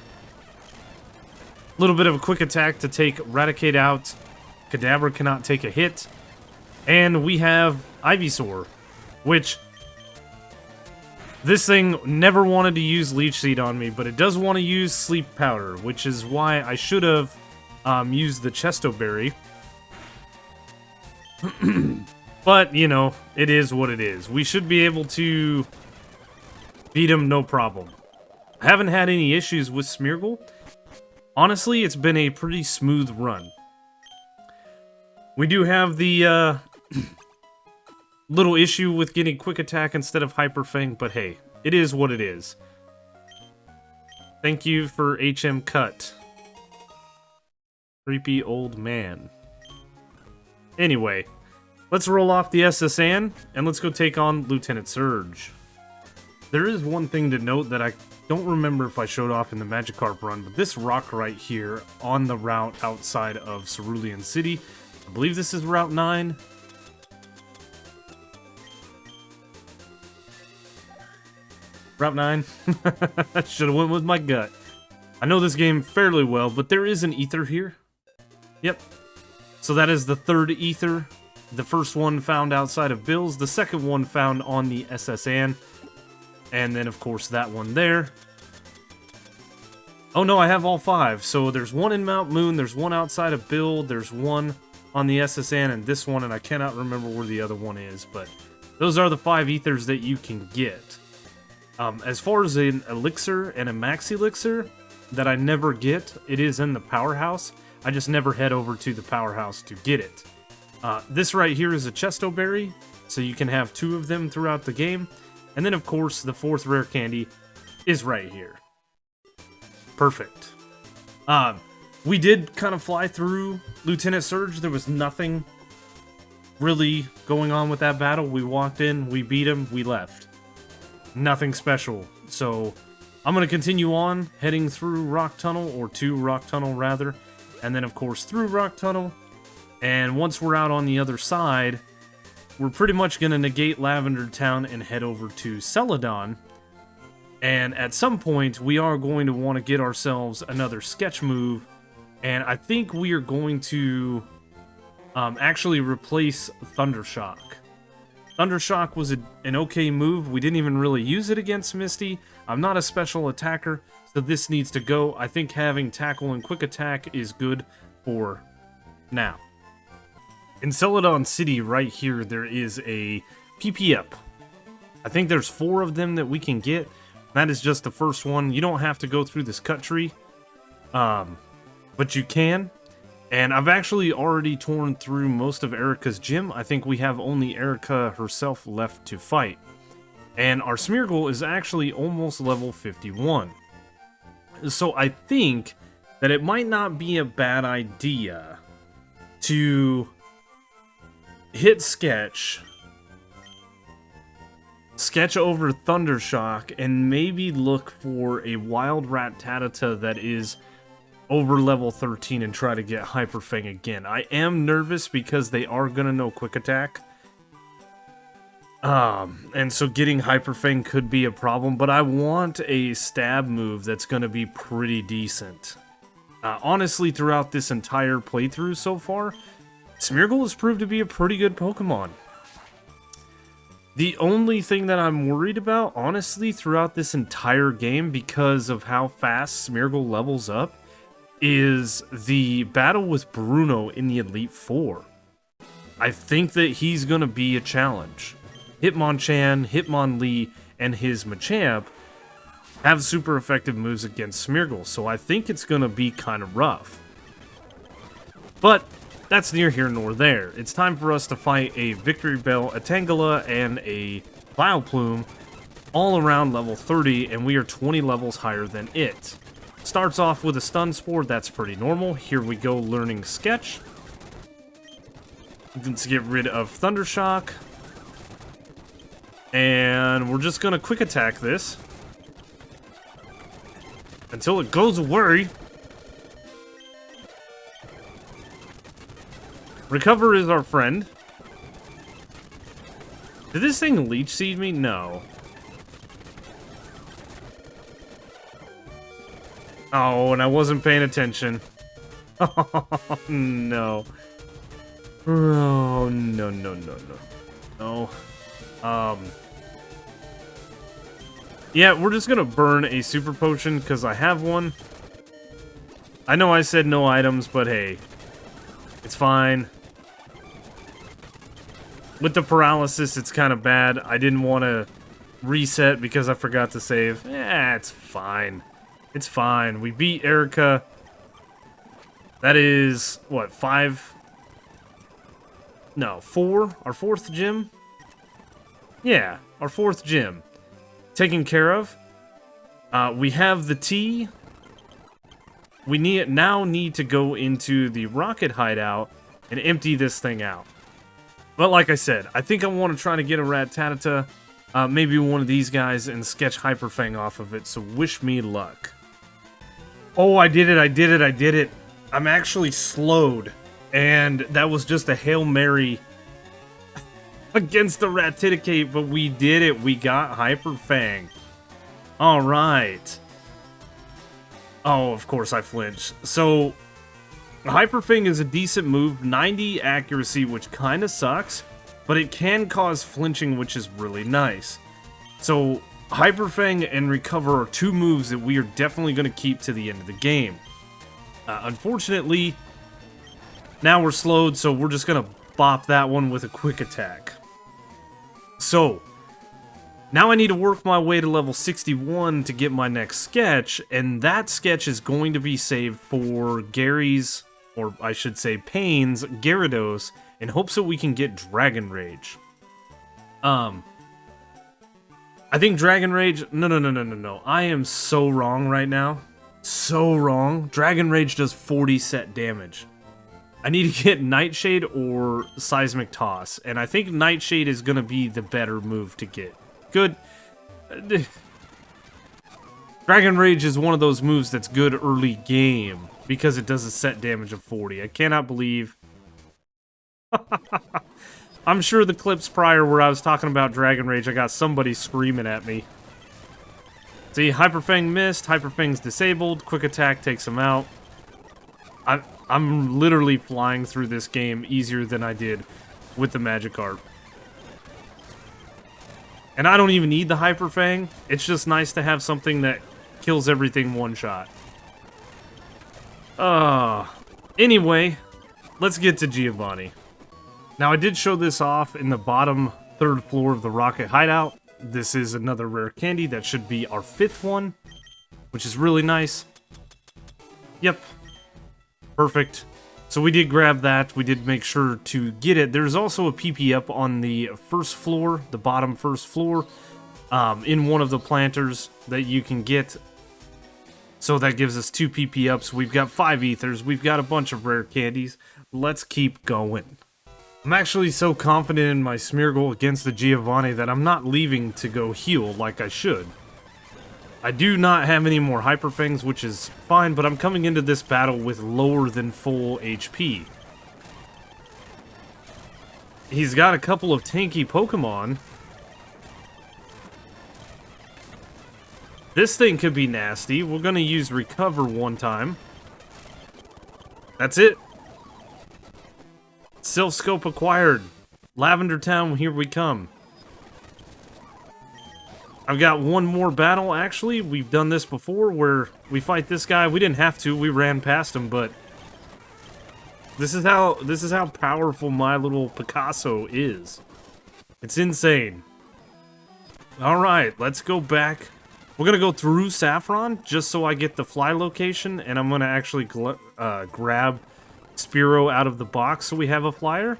Speaker 1: A little bit of a Quick Attack to take Raticate out. Kadabra cannot take a hit. And we have Ivysaur, which this thing never wanted to use Leech Seed on me, but it does want to use Sleep Powder, which is why I should have used the Chesto Berry. But, you know, it is what it is. We should be able to beat him no problem. I haven't had any issues with Smeargle. Honestly, it's been a pretty smooth run. We do have the little issue with getting Quick Attack instead of Hyper Fang, but hey, it is what it is. Thank you for HM Cut. Creepy old man. Anyway, let's roll off the SSN, and let's go take on Lieutenant Surge. There is one thing to note that I don't remember if I showed off in the Magikarp run, but this rock right here on the route outside of Cerulean City, I believe this is Route 9. Route 9. Should have went with my gut. I know this game fairly well, but there is an ether here. Yep. So that is the third ether. The first one found outside of Bill's, the second one found on the SSN. And then, of course, that one there. Oh no, I have all 5. So there's one in Mount Moon, there's one outside of Bill, there's one on the SSN, and this one, and I cannot remember where the other one is, but those are the 5 ethers that you can get. As far as an elixir and a max elixir that I never get, it is in the powerhouse. I just never head over to the powerhouse to get it. This right here is a Chesto Berry, so you can have 2 of them throughout the game. And then, of course, the 4th rare candy is right here. Perfect. We did kind of fly through Lieutenant Surge. There was nothing really going on with that battle. We walked in, we beat him, we left. Nothing special. So I'm going to continue on heading through Rock Tunnel, or to Rock Tunnel rather. And then, of course, through Rock Tunnel. And once we're out on the other side, we're pretty much going to negate Lavender Town and head over to Celadon. And at some point, we are going to want to get ourselves another sketch move. And I think we are going to actually replace Thundershock. Thundershock was an okay move. We didn't even really use it against Misty. I'm not a special attacker, so this needs to go. I think having Tackle and Quick Attack is good for now. In Celadon City, right here, there is a PP-up. I think there's 4 of them that we can get. That is just the first one. You don't have to go through this cut tree, but you can. And I've actually already torn through most of Erica's gym. I think we have only Erica herself left to fight. And our Smeargle is actually almost level 51. So I think that it might not be a bad idea to hit Sketch over Thundershock, and maybe look for a Wild Rattata that is over level 13 and try to get Hyper Fang again. I am nervous because they are going to know Quick Attack. And so getting Hyper Fang could be a problem, but I want a stab move that's going to be pretty decent. Honestly, throughout this entire playthrough so far, Smeargle has proved to be a pretty good Pokemon. The only thing that I'm worried about, honestly, throughout this entire game, because of how fast Smeargle levels up, is the battle with Bruno in the Elite Four. I think that he's going to be a challenge. Hitmonchan, Hitmonlee, and his Machamp have super effective moves against Smeargle, so I think it's going to be kind of rough. But that's near here nor there. It's time for us to fight a Victory Bell, a Tangela, and a Vileplume, all around level 30, and we are 20 levels higher than it. Starts off with a Stun Spore, that's pretty normal. Here we go, learning Sketch. Let's get rid of Thundershock. And we're just gonna quick attack this until it goes away. Recover is our friend. Did this thing Leech Seed me? No. Oh, and I wasn't paying attention. Oh, no. Oh, no, no, no, no. No. Yeah, we're just gonna burn a Super Potion, because I have one. I know I said no items, but hey. It's fine. With the paralysis, it's kind of bad. I didn't want to reset because I forgot to save. It's fine. It's fine. We beat Erica. That is, what, 5? No, 4? Our 4th gym? Yeah, our 4th gym. Taken care of. We have the tea. We now need to go into the rocket hideout and empty this thing out. But like I said, I think I want to try to get a Rattata, maybe one of these guys, and sketch Hyperfang off of it, so wish me luck. Oh, I did it, I did it, I did it. I'm actually slowed, and that was just a Hail Mary against the Rattata, but we did it. We got Hyperfang. Alright. Oh, of course I flinched. So, Hyperfang is a decent move, 90 accuracy, which kind of sucks, but it can cause flinching, which is really nice. So, Hyperfang and Recover are 2 moves that we are definitely going to keep to the end of the game. Unfortunately, now we're slowed, so we're just going to bop that one with a quick attack. So, now I need to work my way to level 61 to get my next sketch, and that sketch is going to be saved for Gary's, or I should say Payne's, Gyarados, in hopes that we can get Dragon Rage. I think Dragon Rage... No. I am so wrong right now. So wrong. Dragon Rage does 40 set damage. I need to get Nightshade or Seismic Toss, and I think Nightshade is going to be the better move to get. Good. Dragon Rage is one of those moves that's good early game, because it does a set damage of 40. I cannot believe... I'm sure the clips prior where I was talking about Dragon Rage, I got somebody screaming at me. See, Hyperfang missed, Hyperfang's disabled, Quick Attack takes him out. I'm literally flying through this game easier than I did with the Magikarp. And I don't even need the Hyperfang, it's just nice to have something that kills everything one shot. Anyway, let's get to Giovanni. Now, I did show this off in the bottom 3rd floor of the Rocket Hideout. This is another rare candy that should be our 5th one, which is really nice. Yep. Perfect. So we did grab that. We did make sure to get it. There's also a PP up on the 1st floor, the bottom 1st floor, in one of the planters that you can get. So that gives us 2 PP ups. We've got 5 ethers. We've got a bunch of rare candies. Let's keep going. I'm actually so confident in my Smeargle against the Giovanni that I'm not leaving to go heal like I should. I do not have any more Hyperfangs, which is fine, but I'm coming into this battle with lower than full HP. He's got a couple of tanky Pokemon. This thing could be nasty. We're going to use Recover one time. That's it. Silph Scope acquired. Lavender Town, here we come. I've got one more battle, actually. We've done this before, where we fight this guy. We didn't have to, we ran past him, but... This is how powerful my little Picasso is. It's insane. Alright, let's go back. We're gonna go through Saffron, just so I get the fly location, and I'm gonna actually grab Spearow out of the box so we have a flyer.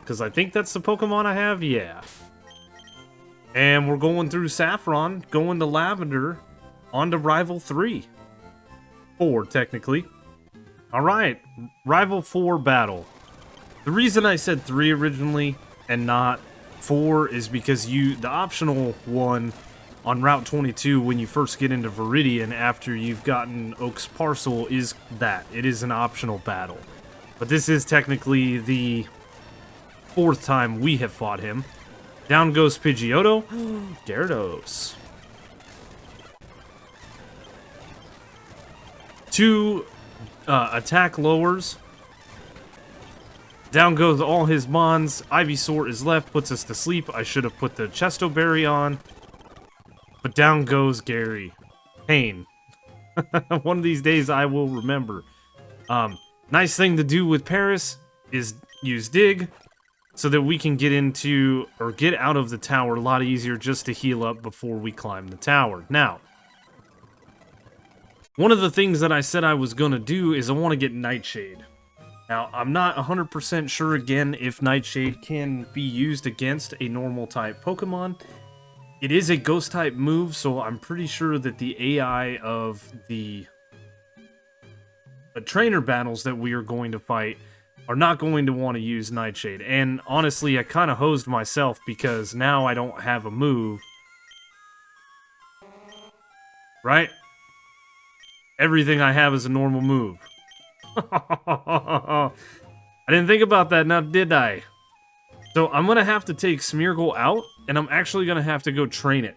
Speaker 1: Because I think that's the Pokemon I have, yeah. And we're going through Saffron, going to Lavender, on to Rival 3. 4, technically. Alright, Rival 4 battle. The reason I said 3 originally, and not 4, is because the optional one on Route 22, when you first get into Viridian, after you've gotten Oak's Parcel, is that. It is an optional battle. But this is technically the 4th time we have fought him. Down goes Pidgeotto. Gyarados. 2 attack lowers. Down goes all his Mons. Ivysaur is left, puts us to sleep. I should have put the Chesto Berry on. But down goes Gary. Pain. One of these days I will remember. Nice thing to do with Paris is use Dig, so that we can get into, or get out of the tower a lot easier just to heal up before we climb the tower. Now, one of the things that I said I was going to do is I want to get Nightshade. Now, I'm not 100% sure again if Nightshade can be used against a normal type Pokemon. It is a ghost type move, so I'm pretty sure that the AI of the trainer battles that we are going to fight are not going to want to use Nightshade. And honestly, I kind of hosed myself because now I don't have a move. Right? Everything I have is a normal move. I didn't think about that, now did I? So I'm going to have to take Smeargle out, and I'm actually going to have to go train it.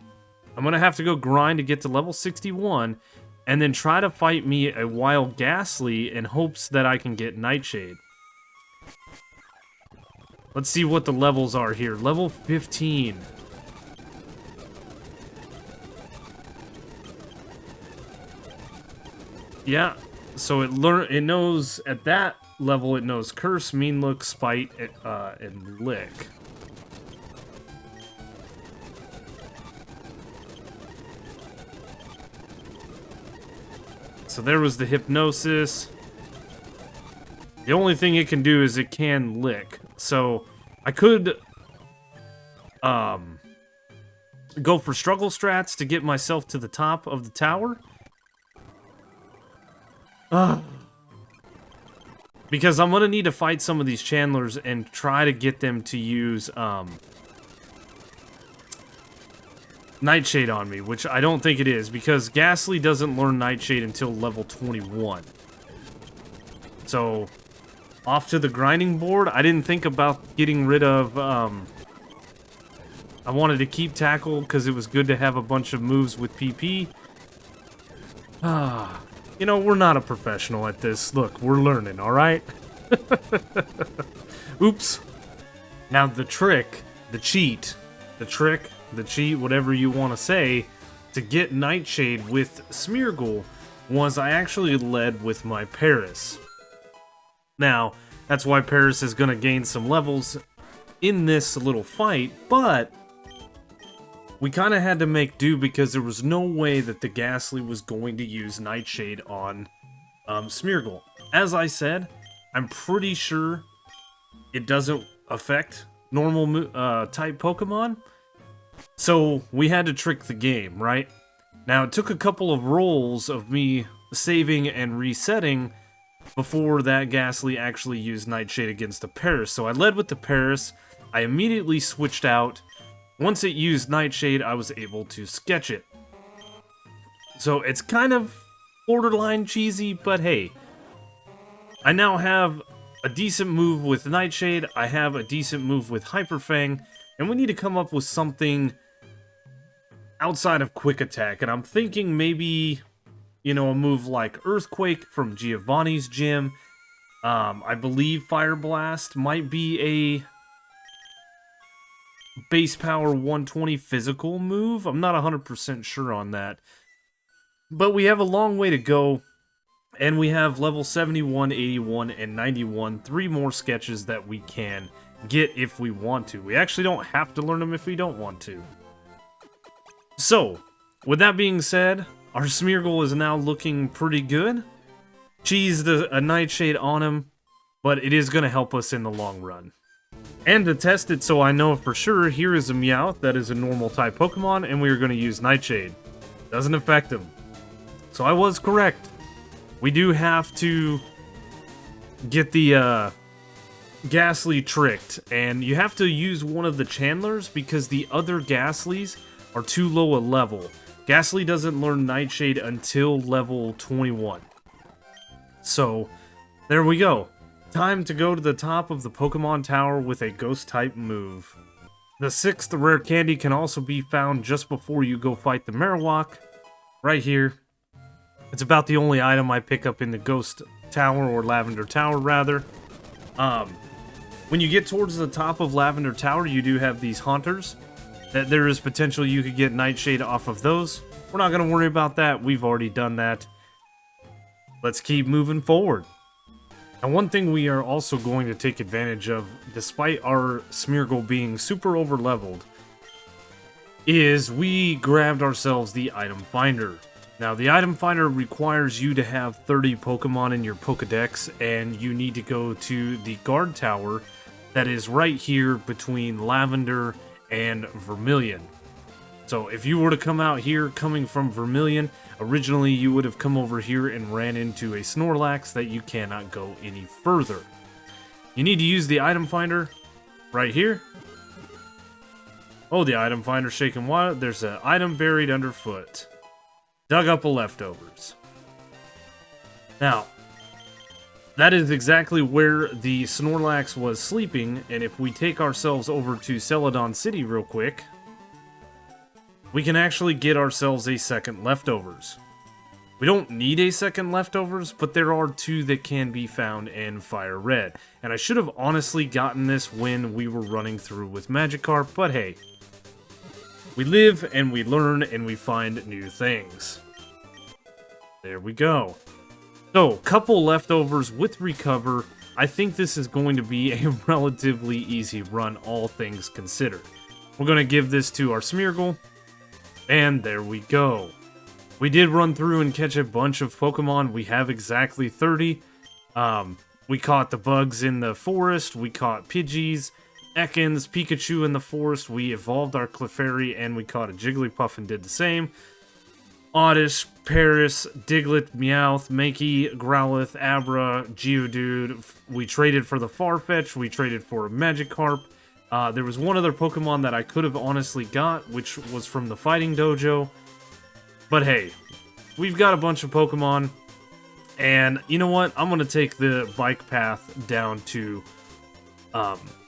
Speaker 1: I'm going to have to go grind to get to level 61, and then try to fight me a wild Ghastly in hopes that I can get Nightshade. Let's see what the levels are here. Level 15. Yeah, so it knows at that level, it knows Curse, Mean Look, Spite, and Lick. So there was the Hypnosis. The only thing it can do is it can Lick. So I could go for Struggle Strats to get myself to the top of the tower. Because I'm gonna need to fight some of these Chandlers and try to get them to use Nightshade on me, which I don't think it is, because Ghastly doesn't learn Nightshade until level 21. So, off to the grinding board. I didn't think about getting rid of, I wanted to keep Tackle because it was good to have a bunch of moves with PP. You know, we're not a professional at this. Look, we're learning, alright? Oops. Now, the trick, the cheat, whatever you want to say, to get Nightshade with Smeargle was I actually led with my Paris. Now, that's why Paris is going to gain some levels in this little fight, but we kind of had to make do because there was no way that the Ghastly was going to use Nightshade on Smeargle. As I said, I'm pretty sure it doesn't affect normal type Pokemon, so we had to trick the game, right? Now, it took a couple of rolls of me saving and resetting before that Ghastly actually used Nightshade against the Paris. So I led with the Paris, I immediately switched out. Once it used Nightshade, I was able to sketch it. So it's kind of borderline cheesy, but hey. I now have a decent move with Nightshade, I have a decent move with Hyper Fang, and we need to come up with something outside of Quick Attack. And I'm thinking maybe, you know, a move like Earthquake from Giovanni's gym. I believe Fire Blast might be a base power 120 physical move. I'm not 100% sure on that. But we have a long way to go, and we have level 71, 81, and 91, 3 more sketches that we can get if we want to. We actually don't have to learn them if we don't want to. So, with that being said, our Smeargle is now looking pretty good. Cheesed a Nightshade on him, but it is going to help us in the long run. And to test it so I know for sure, here is a Meowth that is a normal type Pokemon, and we are going to use Nightshade. Doesn't affect him. So I was correct. We do have to get the Ghastly tricked, and you have to use one of the Chandlers because the other Ghastlies are too low a level. Ghastly doesn't learn Nightshade until level 21. So, there we go. Time to go to the top of the Pokemon Tower with a Ghost-type move. The 6th rare candy can also be found just before you go fight the Marowak, right here. It's about the only item I pick up in the Ghost Tower, or Lavender Tower, rather. When you get towards the top of Lavender Tower, you do have these Haunters. That there is potential you could get Nightshade off of those. We're not going to worry about that. We've already done that. Let's keep moving forward. And one thing we are also going to take advantage of, despite our Smeargle being super over-leveled, is we grabbed ourselves the Item Finder. Now, the Item Finder requires you to have 30 Pokemon in your Pokedex, and you need to go to the Guard Tower that is right here between Lavender and Vermilion. So, if you were to come out here coming from Vermilion, originally you would have come over here and ran into a Snorlax that you cannot go any further. You need to use the Item Finder right here. Oh, the Item Finder shaking wild. There's an item buried underfoot. Dug up a leftovers. Now, that is exactly where the Snorlax was sleeping, and if we take ourselves over to Celadon City real quick, we can actually get ourselves a second leftovers. We don't need a second leftovers, but there are 2 that can be found in FireRed. And I should have honestly gotten this when we were running through with Magikarp, but hey. We live, and we learn, and we find new things. There we go. So, couple leftovers with Recover. I think this is going to be a relatively easy run, all things considered. We're going to give this to our Smeargle. And there we go. We did run through and catch a bunch of Pokemon. We have exactly 30. We caught the bugs in the forest. We caught Pidgeys, Ekans, Pikachu in the forest. We evolved our Clefairy, and we caught a Jigglypuff and did the same. Oddish, Paris, Diglett, Meowth, Mankey, Growlithe, Abra, Geodude. We traded for the Farfetch. We traded for a Magikarp. There was one other Pokemon that I could have honestly got, which was from the Fighting Dojo. But hey, we've got a bunch of Pokemon. And you know what? I'm going to take the bike path down to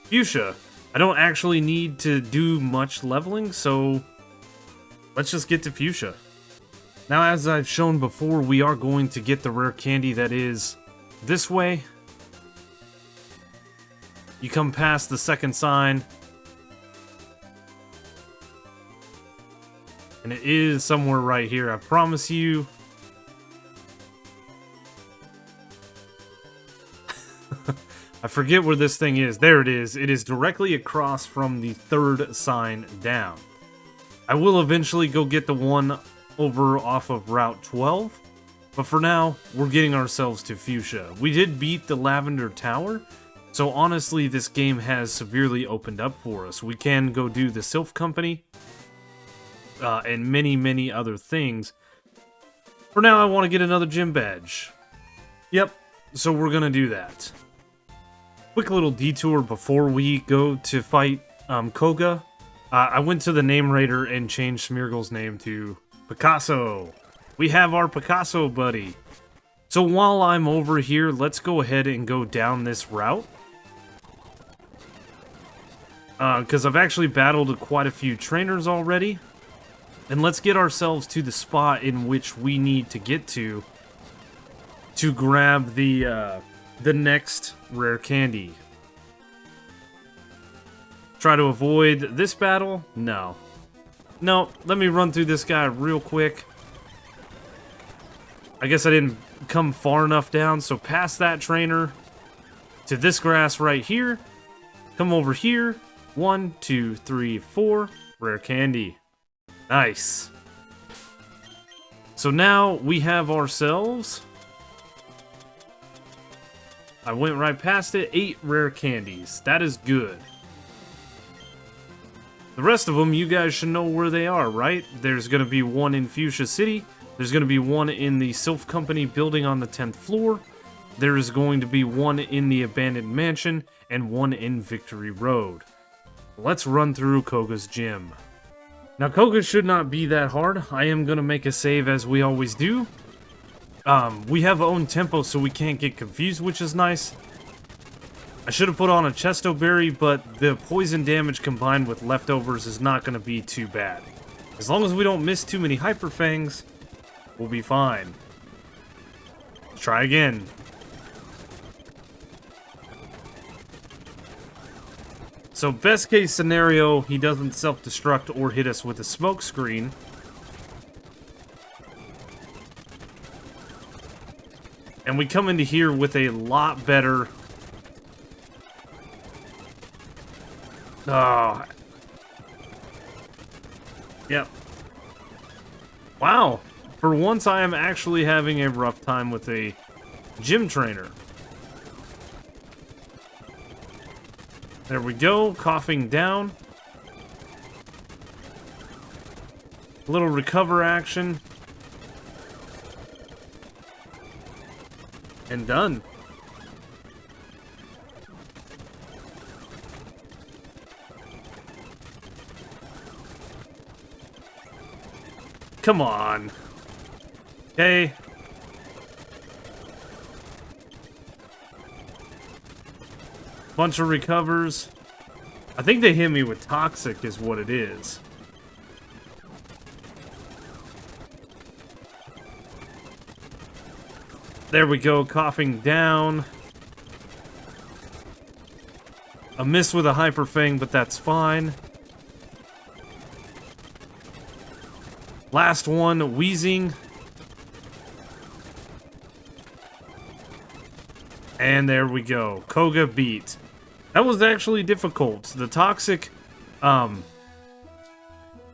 Speaker 1: Fuchsia. I don't actually need to do much leveling, so let's just get to Fuchsia. Now, as I've shown before, we are going to get the rare candy that is this way. You come past the second sign. And it is somewhere right here, I promise you. I forget where this thing is. There it is. It is directly across from the 3rd sign down. I will eventually go get the one over off of Route 12. But for now, we're getting ourselves to Fuchsia. We did beat the Lavender Tower. So honestly, this game has severely opened up for us. We can go do the Sylph Company. And many, many other things. For now, I want to get another gym badge. Yep, so we're going to do that. Quick little detour before we go to fight Koga. I went to the name raider and changed Smeargle's name to Picasso. We have our Picasso buddy. So while I'm over here, let's go ahead and go down this route. Because I've actually battled quite a few trainers already. And let's get ourselves to the spot in which we need to get to grab the the next rare candy. Try to avoid this battle? No. No, let me run through this guy real quick. I guess I didn't come far enough down, so past that trainer to this grass right here. Come over here. 1, 2, 3, 4. Rare candy. Nice. So now we have ourselves... I went right past it. 8 rare candies. That is good. The rest of them, you guys should know where they are, right? There's going to be one in Fuchsia City. There's going to be one in the Sylph Company building on the 10th floor. There is going to be one in the Abandoned Mansion, and one in Victory Road. Let's run through Koga's gym. Now, Koga should not be that hard. I am going to make a save as we always do. We have own tempo, so we can't get confused, which is nice. I should have put on a Chesto Berry, but the poison damage combined with leftovers is not going to be too bad. As long as we don't miss too many Hyper Fangs, we'll be fine. Let's try again. So best case scenario, he doesn't self-destruct or hit us with a smoke screen. And we come into here with a lot better... Oh. Yep. Wow. For once, I am actually having a rough time with a gym trainer. There we go. Coughing down. A little recover action. And done. Come on. Okay. Bunch of recovers. I think they hit me with Toxic is what it is. There we go, coughing down. A miss with a Hyper Fang, but that's fine. Last one, wheezing. And there we go. Koga beat. That was actually difficult. The Toxic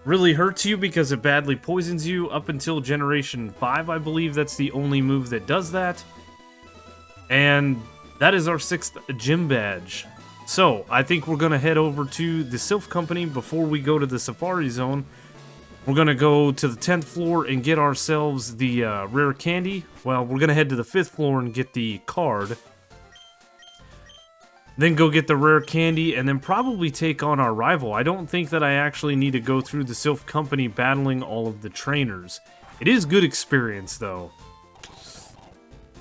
Speaker 1: really hurts you because it badly poisons you up until Generation 5, I believe. That's the only move that does that. And that is our 6th gym badge. So, I think we're going to head over to the Sylph Company before we go to the Safari Zone. We're going to go to the 10th floor and get ourselves the rare candy. Well, we're going to head to the 5th floor and get the card. Then go get the rare candy, and then probably take on our rival. I don't think that I actually need to go through the Sylph Company battling all of the trainers. It is good experience, though.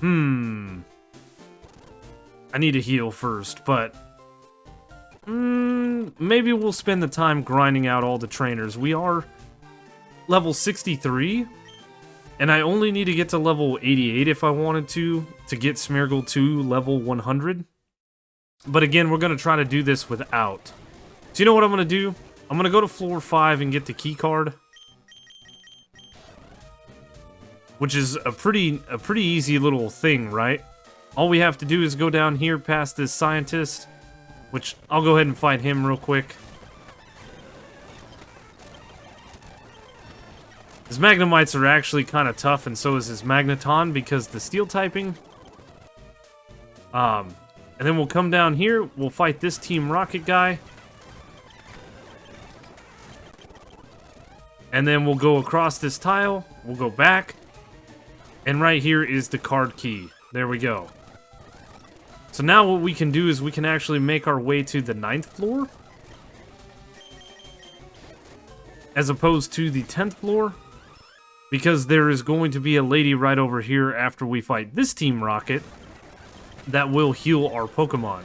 Speaker 1: I need to heal first, but... maybe we'll spend the time grinding out all the trainers. We are level 63, and I only need to get to level 88 if I wanted to get Smeargle to level 100. But again, we're going to try to do this without. So you know what I'm going to do? I'm going to go to floor 5 and get the key card. Which is a pretty easy little thing, right? All we have to do is go down here past this scientist. Which, I'll go ahead and fight him real quick. His Magnemites are actually kind of tough, and so is his Magneton, because the steel typing. And then we'll come down here, we'll fight this Team Rocket guy. And then we'll go across this tile, we'll go back. And right here is the card key. There we go. So now what we can do is we can actually make our way to the 9th floor. As opposed to the 10th floor. Because there is going to be a lady right over here after we fight this Team Rocket that will heal our Pokemon.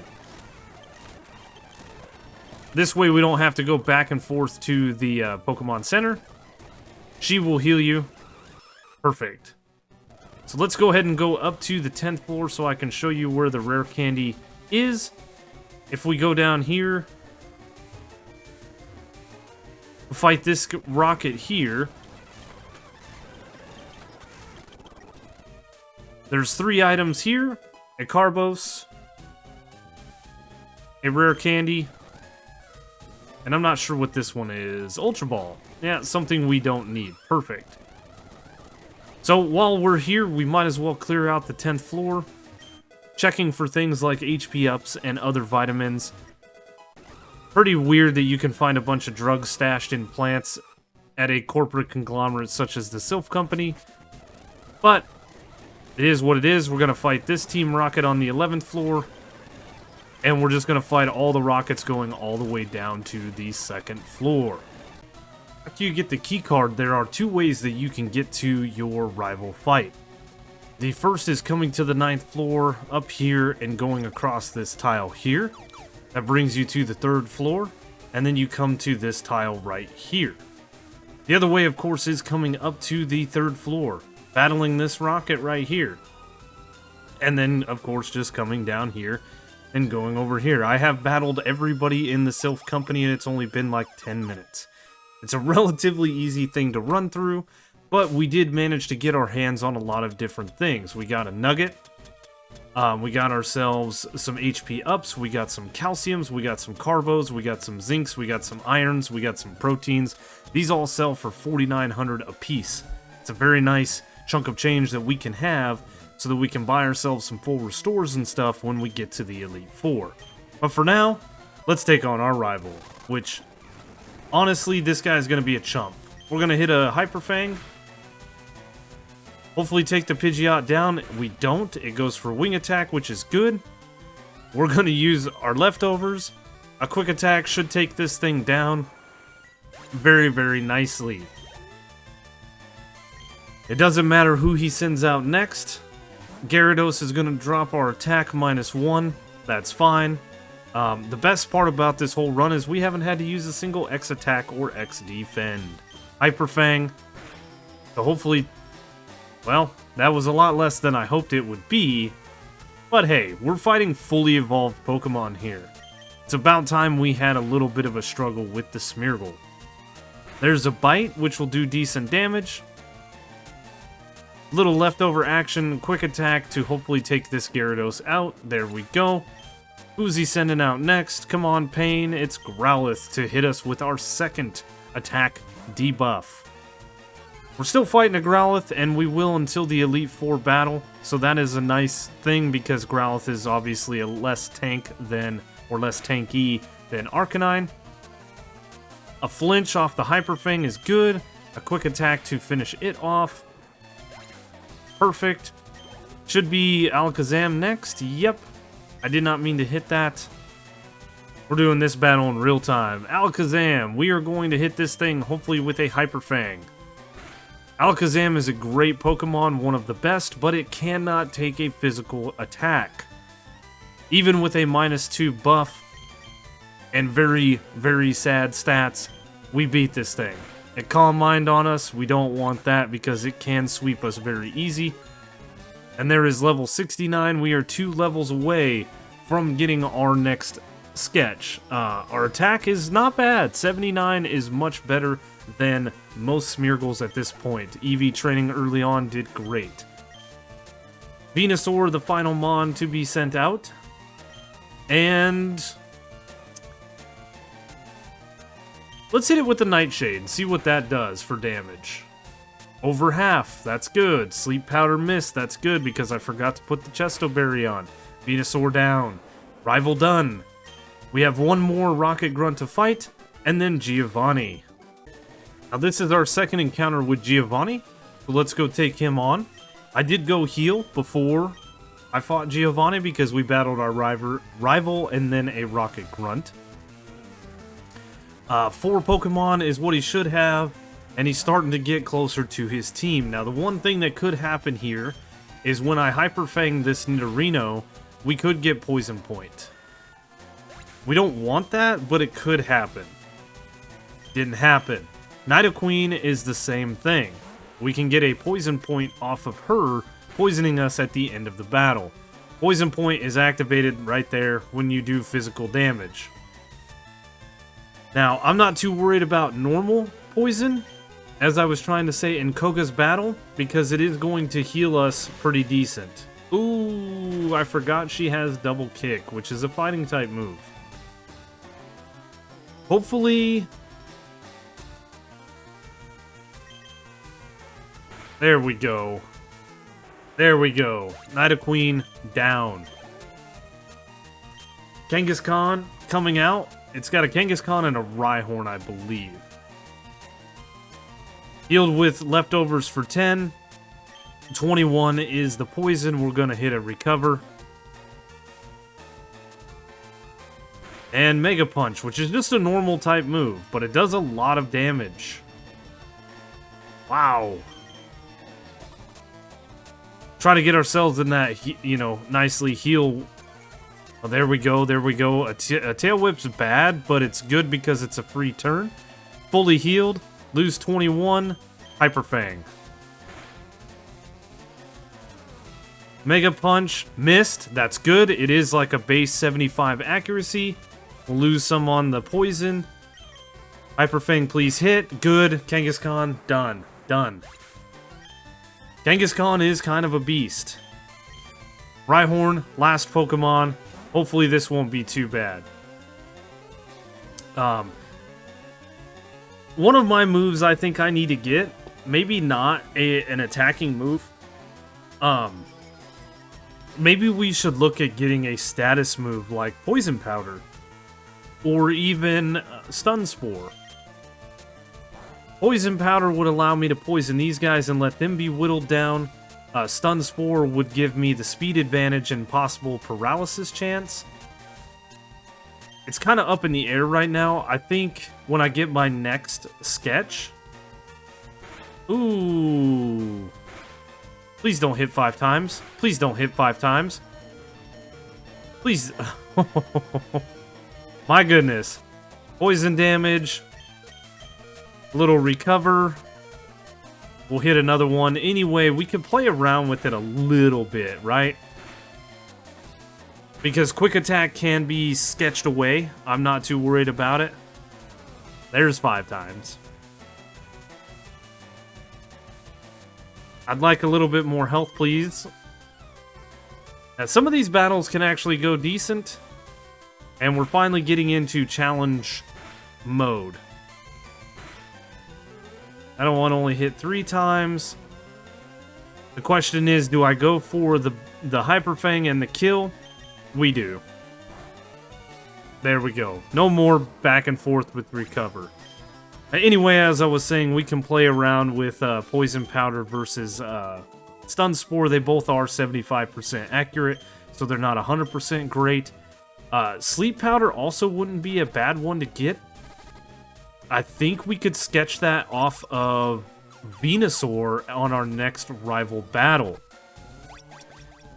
Speaker 1: This way we don't have to go back and forth to the Pokemon Center. She will heal you. Perfect. So let's go ahead and go up to the 10th floor so I can show you where the rare candy is. If we go down here, fight this rocket here. There's 3 items here. A Carbos, a rare candy, and I'm not sure what this one is. Ultra Ball. Yeah, something we don't need. Perfect. So while we're here, we might as well clear out the 10th floor, checking for things like HP ups and other vitamins. Pretty weird that you can find a bunch of drugs stashed in plants at a corporate conglomerate such as the Sylph Company, but it is what it is. We're going to fight this Team Rocket on the 11th floor, and we're just going to fight all the rockets going all the way down to the 2nd floor. After you get the key card, there are 2 ways that you can get to your rival fight. The first is coming to the 9th floor up here and going across this tile here. That brings you to the 3rd floor, and then you come to this tile right here. The other way, of course, is coming up to the 3rd floor, battling this rocket right here. And then, of course, just coming down here and going over here. I have battled everybody in the Sylph Company, and it's only been like 10 minutes. It's a relatively easy thing to run through, but we did manage to get our hands on a lot of different things. We got a nugget. We got ourselves some HP ups, we got some calciums, we got some carbos, we got some zincs, we got some irons, we got some proteins. These all sell for 4,900 a piece. It's a very nice chunk of change that we can have so that we can buy ourselves some full restores and stuff when we get to the Elite Four. But for now, let's take on our rival, which, honestly, this guy's going to be a chump. We're going to hit a Hyper Fang. Hopefully take the Pidgeot down. We don't. It goes for Wing Attack, which is good. We're going to use our leftovers. A Quick Attack should take this thing down very, very nicely. It doesn't matter who he sends out next. Gyarados is going to drop our attack -1. That's fine. The best part about this whole run is we haven't had to use a single X Attack or X Defend. Hyper Fang. So hopefully... well, that was a lot less than I hoped it would be, but hey, we're fighting fully evolved Pokemon here. It's about time we had a little bit of a struggle with the Smeargle. There's a Bite, which will do decent damage. Little leftover action, Quick Attack to hopefully take this Gyarados out. There we go. Who's he sending out next? Come on, Pain. It's Growlithe to hit us with our 2nd attack debuff. We're still fighting a Growlithe, and we will until the Elite Four battle, so that is a nice thing because Growlithe is obviously a less tanky than Arcanine. A flinch off the Hyper Fang is good. A Quick Attack to finish it off. Perfect. Should be Alakazam next. Yep. I did not mean to hit that. We're doing this battle in real time. Alakazam, we are going to hit this thing hopefully with a Hyper Fang. Alakazam is a great Pokemon, one of the best, but it cannot take a physical attack. Even with a -2 buff and very, very sad stats, we beat this thing. It Calm Mind on us, we don't want that because it can sweep us very easy. And there is level 69, we are 2 levels away from getting our next sketch. Our attack is not bad, 79 is much better than most Smeargles at this point. EV training early on did great. Venusaur, the final Mon to be sent out. And let's hit it with the Nightshade and see what that does for damage. Over half, that's good. Sleep Powder Mist, that's good because I forgot to put the Chesto Berry on. Venusaur down. Rival done. We have one more Rocket Grunt to fight, and then Giovanni. Now this is our 2nd encounter with Giovanni, so let's go take him on. I did go heal before I fought Giovanni because we battled our rival and then a Rocket Grunt. 4 Pokemon is what he should have, and he's starting to get closer to his team. Now the one thing that could happen here is when I Hyper Fang this Nidorino, we could get Poison Point. We don't want that, but it could happen. Didn't happen. Nidoqueen is the same thing. We can get a Poison Point off of her poisoning us at the end of the battle. Poison point is activated right there when you do physical damage. Now, I'm not too worried about normal poison, as I was trying to say in Koga's battle, because it is going to heal us pretty decent. Ooh, I forgot she has double kick, which is a fighting type move. Hopefully... There we go. There we go. Nidoqueen down. Kangaskhan coming out. It's got a Kangaskhan and a Rhyhorn, I believe. Healed with leftovers for 10. 21 is the poison. We're going to hit a recover. And Mega Punch, which is just a normal type move, but it does a lot of damage. Wow. Try to get ourselves in that, you know, nicely heal. Oh, there we go, there we go. A Tail Whip's bad, but it's good because it's a free turn. Fully healed. Lose 21. Hyper Fang. Mega Punch. Missed. That's good. It is like a base 75 accuracy. We'll lose some on the poison. Hyper Fang, please hit. Good. Kangaskhan. Done. Done. Kangaskhan is kind of a beast. Rhyhorn, last Pokemon. Hopefully this won't be too bad. One of my moves I think I need to get, maybe not an attacking move. Maybe we should look at getting a status move like Poison Powder. Or even Stun Spore. Poison Powder would allow me to poison these guys and let them be whittled down. Stun Spore would give me the speed advantage and possible paralysis chance. It's kind of up in the air right now. I think when I get my next sketch... Ooh. Please don't hit 5 times. Please don't hit 5 times. Please. My goodness. Poison damage. Little recover. We'll hit another one. Anyway, we can play around with it a little bit, right? Because quick attack can be sketched away. I'm not too worried about it. There's 5 times. I'd like a little bit more health, please. Now, some of these battles can actually go decent. And we're finally getting into challenge mode. I don't want to only hit 3 times. The question is, do I go for the Hyper Fang and the kill? We do. There we go. No more back and forth with recover. Anyway, as I was saying, we can play around with Poison Powder versus Stun Spore. They both are 75% accurate, so they're not 100% great. Sleep Powder also wouldn't be a bad one to get. I think we could sketch that off of Venusaur on our next rival battle.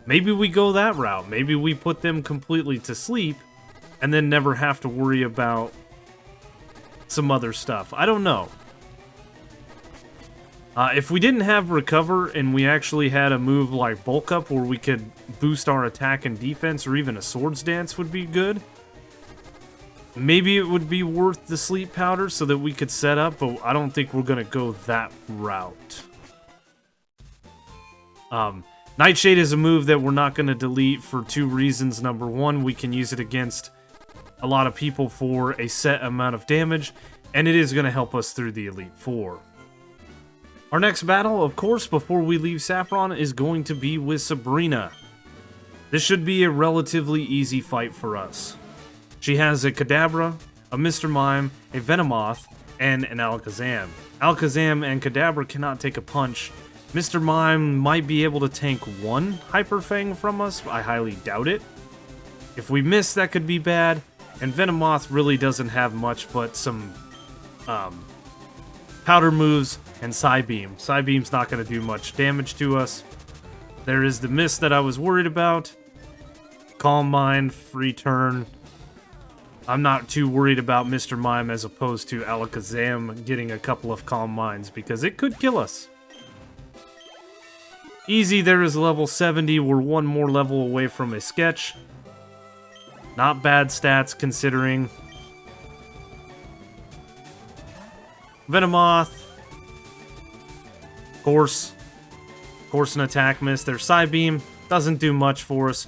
Speaker 1: Maybe we go that route. Maybe we put them completely to sleep and then never have to worry about some other stuff. I don't know. If we didn't have Recover and we actually had a move like Bulk Up where we could boost our attack and defense, or even a Swords Dance would be good. Maybe it would be worth the Sleep Powder so that we could set up, but I don't think we're going to go that route. Nightshade is a move that we're not going to delete for 2 reasons. Number 1, we can use it against a lot of people for a set amount of damage, and it is going to help us through the Elite Four. Our next battle, of course, before we leave Saffron, is going to be with Sabrina. This should be a relatively easy fight for us. She has a Kadabra, a Mr. Mime, a Venomoth, and an Alakazam. Alakazam and Kadabra cannot take a punch. Mr. Mime might be able to tank 1 Hyper Fang from us. I highly doubt it. If we miss, that could be bad. And Venomoth really doesn't have much but some powder moves and Psybeam. Psybeam's not going to do much damage to us. There is the miss that I was worried about. Calm Mind, free turn. I'm not too worried about Mr. Mime as opposed to Alakazam getting a couple of Calm Minds because it could kill us. Easy there is level 70. We're one more level away from a sketch. Not bad stats considering. Venomoth. Of course an attack miss. Their Psybeam doesn't do much for us.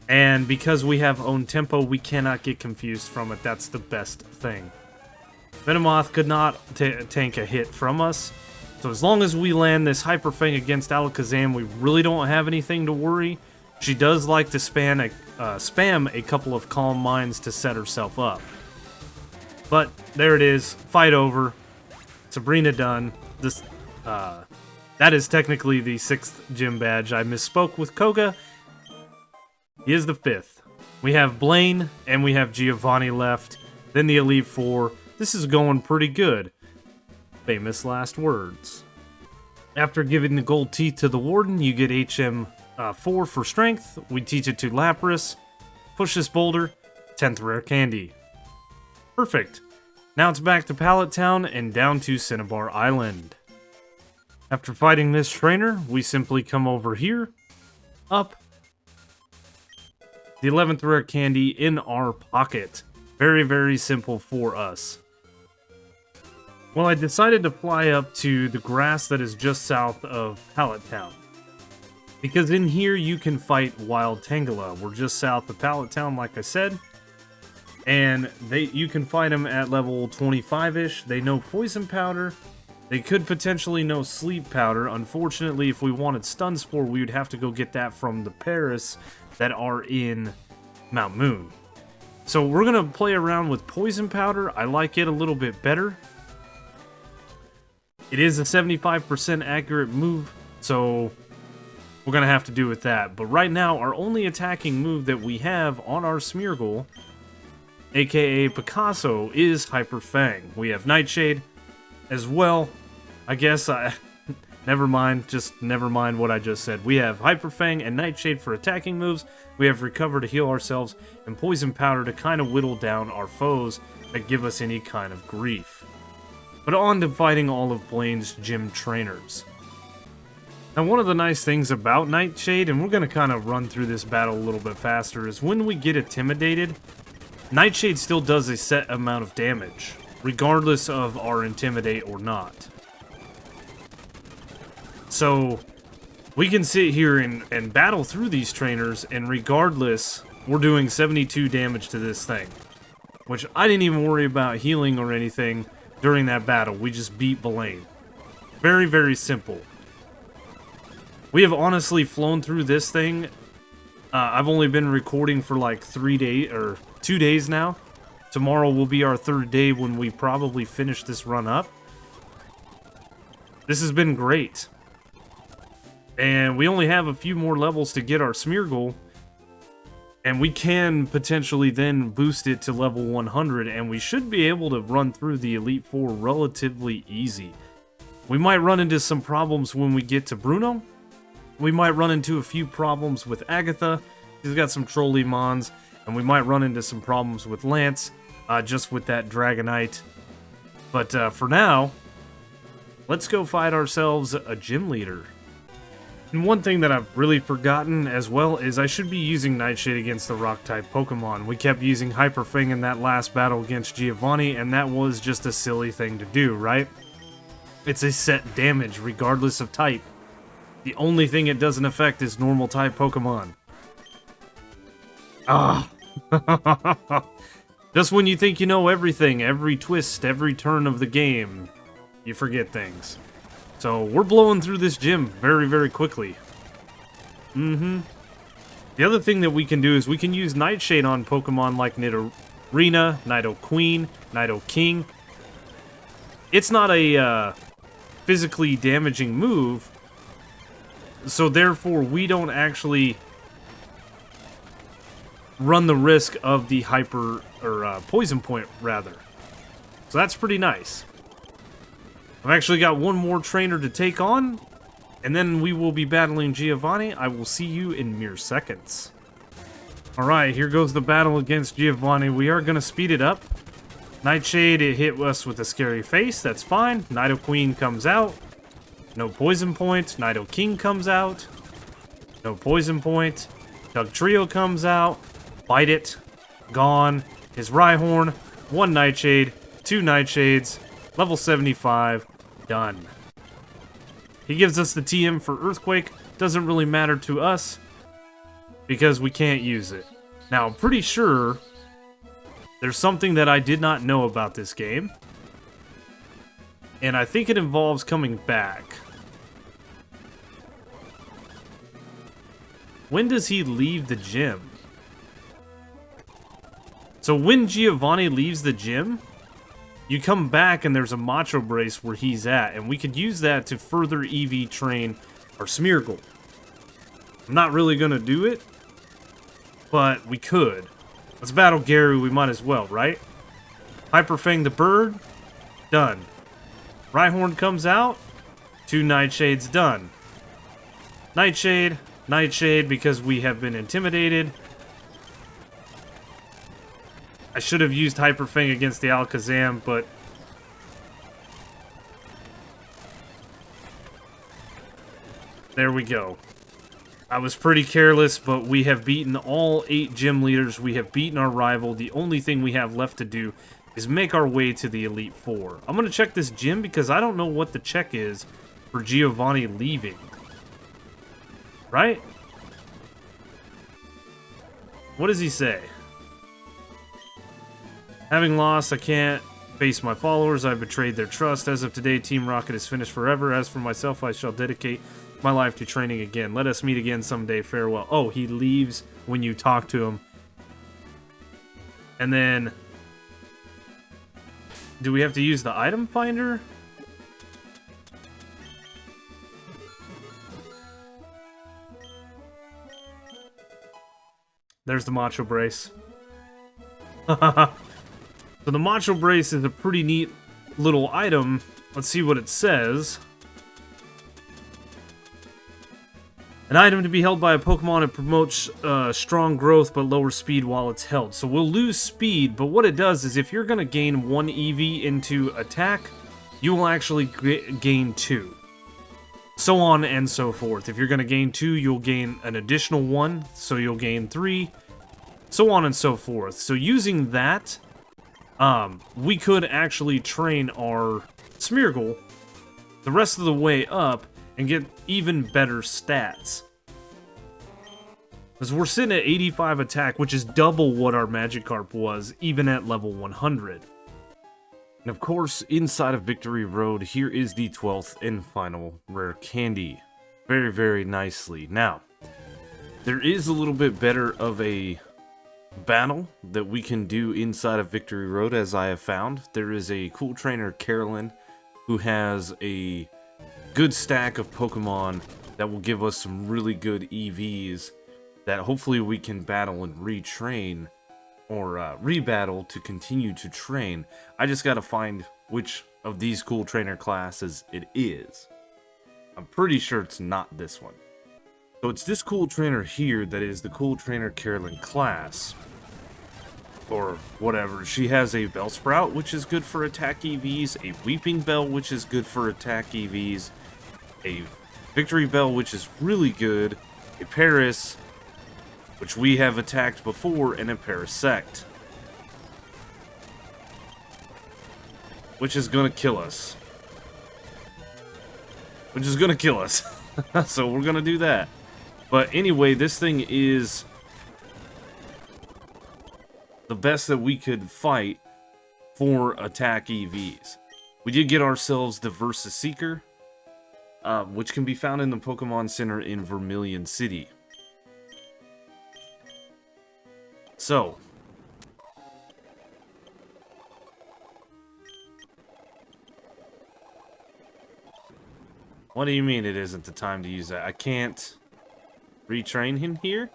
Speaker 1: And because we have own tempo, we cannot get confused from it. That's the best thing. Venomoth could not tank a hit from us. So as long as we land this Hyper Fang against Alakazam, we really don't have anything to worry. She does like to spam a couple of Calm Minds to set herself up. But there it is. Fight over. Sabrina done. This, that is technically the 6th gym badge. I misspoke with Koga. He is the 5th. We have Blaine and we have Giovanni left. Then the Elite Four. This is going pretty good. Famous last words. After giving the gold teeth to the Warden, you get HM 4 for strength. We teach it to Lapras. Push this boulder. 10th rare candy. Perfect. Now it's back to Pallet Town and down to Cinnabar Island. After fighting this trainer, we simply come over here. Up. The 11th rare candy in our pocket. Very, very simple for us. Well, I decided to fly up to the grass that is just south of Pallet Town. Because in here you can fight Wild Tangela. We're just south of Pallet Town, like I said. And you can fight them at level 25-ish. They know Poison Powder. They could potentially know Sleep Powder. Unfortunately, if we wanted Stun Spore, we would have to go get that from the Paris that are in Mount Moon. So we're going to play around with Poison Powder. I like it a little bit better. It is a 75% accurate move, so we're going to have to do with that. But right now, our only attacking move that we have on our Smeargle, aka Picasso, is Hyper Fang. We have Nightshade as well. I guess never mind, just never mind what I just said. We have Hyper Fang and Nightshade for attacking moves. We have Recover to heal ourselves, and Poison Powder to kind of whittle down our foes that give us any kind of grief. But on to fighting all of Blaine's gym trainers. Now, one of the nice things about Nightshade, and we're going to kind of run through this battle a little bit faster, is when we get intimidated, Nightshade still does a set amount of damage, regardless of our Intimidate or not. So, we can sit here and battle through these trainers, and regardless, we're doing 72 damage to this thing. Which I didn't even worry about healing or anything during that battle. We just beat Blaine. Very, very simple. We have honestly flown through this thing. I've only been recording for like 3 days, or 2 days now. Tomorrow will be our 3rd day when we probably finish this run up. This has been great. And we only have a few more levels to get our Smeargle. And we can potentially then boost it to level 100, and we should be able to run through the Elite Four relatively easy. We might run into some problems when we get to Bruno. We might run into a few problems with Agatha. She's got some Trolley Mons, and we might run into some problems with Lance, just with that Dragonite. But for now, let's go fight ourselves a gym leader. And one thing that I've really forgotten as well is I should be using Nightshade against the Rock-type Pokemon. We kept using Hyper Fang in that last battle against Giovanni, and that was just a silly thing to do, right? It's a set damage, regardless of type. The only thing it doesn't affect is normal-type Pokemon. Ah. Just when you think you know everything, every twist, every turn of the game, you forget things. So, we're blowing through this gym very, very quickly. The other thing that we can do is we can use Nightshade on Pokemon like Nidorina, Nidoqueen, Nidoking. It's not a physically damaging move, so therefore we don't actually run the risk of the Poison Point, rather. So that's pretty nice. I've actually got one more trainer to take on, and then we will be battling Giovanni. I will see you in mere seconds. Alright, here goes the battle against Giovanni. We are going to speed it up. Nightshade, it hit us with a scary face. That's fine. Nidoqueen comes out. No poison point. Nidoking comes out. No poison point. Dugtrio comes out. Bite it. Gone. His Rhyhorn. 1 Nightshade. 2 Nightshades. Level 75. Done. He gives us the TM for Earthquake. Doesn't really matter to us because we can't use it. Now, I'm pretty sure there's something that I did not know about this game. And I think it involves coming back. When does he leave the gym? So when Giovanni leaves the gym, you come back and there's a Macho Brace where he's at. And we could use that to further EV train our Smeargle. I'm not really going to do it, but we could. Let's battle Gary, we might as well, right? Hyper Fang the bird, done. Rhyhorn comes out, 2 Nightshades, done. Nightshade, Nightshade, because we have been intimidated. I should have used Hyper Fang against the Alakazam, but there we go. I was pretty careless, but we have beaten all 8 gym leaders. We have beaten our rival. The only thing we have left to do is make our way to the Elite Four. I'm going to check this gym because I don't know what the check is for Giovanni leaving. Right? What does he say? Having lost, I can't face my followers. I've betrayed their trust. As of today, Team Rocket is finished forever. As for myself, I shall dedicate my life to training again. Let us meet again someday. Farewell. Oh, he leaves when you talk to him. And then, do we have to use the item finder? There's the Macho Brace. So the Macho Brace is a pretty neat little item. Let's see what it says. An item to be held by a Pokemon. It promotes strong growth but lower speed while it's held. So we'll lose speed, but what it does is if you're going to gain 1 EV into attack, you will actually gain 2. So on and so forth. If you're going to gain 2, you'll gain an additional 1, so you'll gain 3. So on and so forth. So using that, we could actually train our Smeargle the rest of the way up and get even better stats. Because we're sitting at 85 attack, which is double what our Magikarp was, even at level 100. And of course, inside of Victory Road, here is the 12th and final rare candy. Very, very nicely. Now, there is a little bit better of a battle that we can do inside of Victory Road, as I have found. There is a cool trainer, Carolyn, who has a good stack of Pokemon that will give us some really good EVs that hopefully we can battle and retrain, or rebattle to continue to train. I just gotta find which of these cool trainer classes it is. I'm pretty sure it's not this one. So it's this cool trainer here that is the cool trainer Carolyn class. Or whatever. She has a Bellsprout, which is good for attack EVs, a Weeping Bell, which is good for attack EVs, a Victory Bell, which is really good, a Paris, which we have attacked before, and a Parasect, which is gonna kill us. So we're gonna do that. But anyway, this thing is the best that we could fight for attack EVs. We did get ourselves the Versus Seeker, which can be found in the Pokemon Center in Vermilion City. So, what do you mean it isn't the time to use that? I can't retrain him here?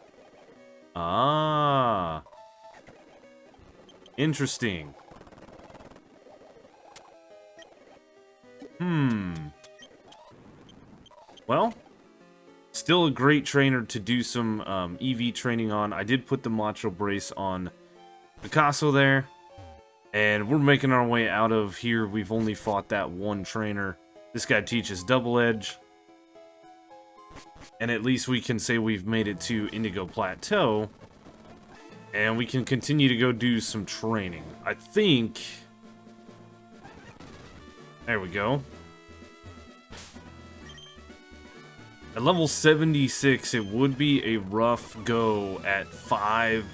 Speaker 1: Ah. Interesting. Well, still a great trainer to do some EV training on. I did put the Macho Brace on Picasso there. And we're making our way out of here. We've only fought that one trainer. This guy teaches Double Edge. And at least we can say we've made it to Indigo Plateau. And we can continue to go do some training. I think... There we go. At level 76, it would be a rough go at 5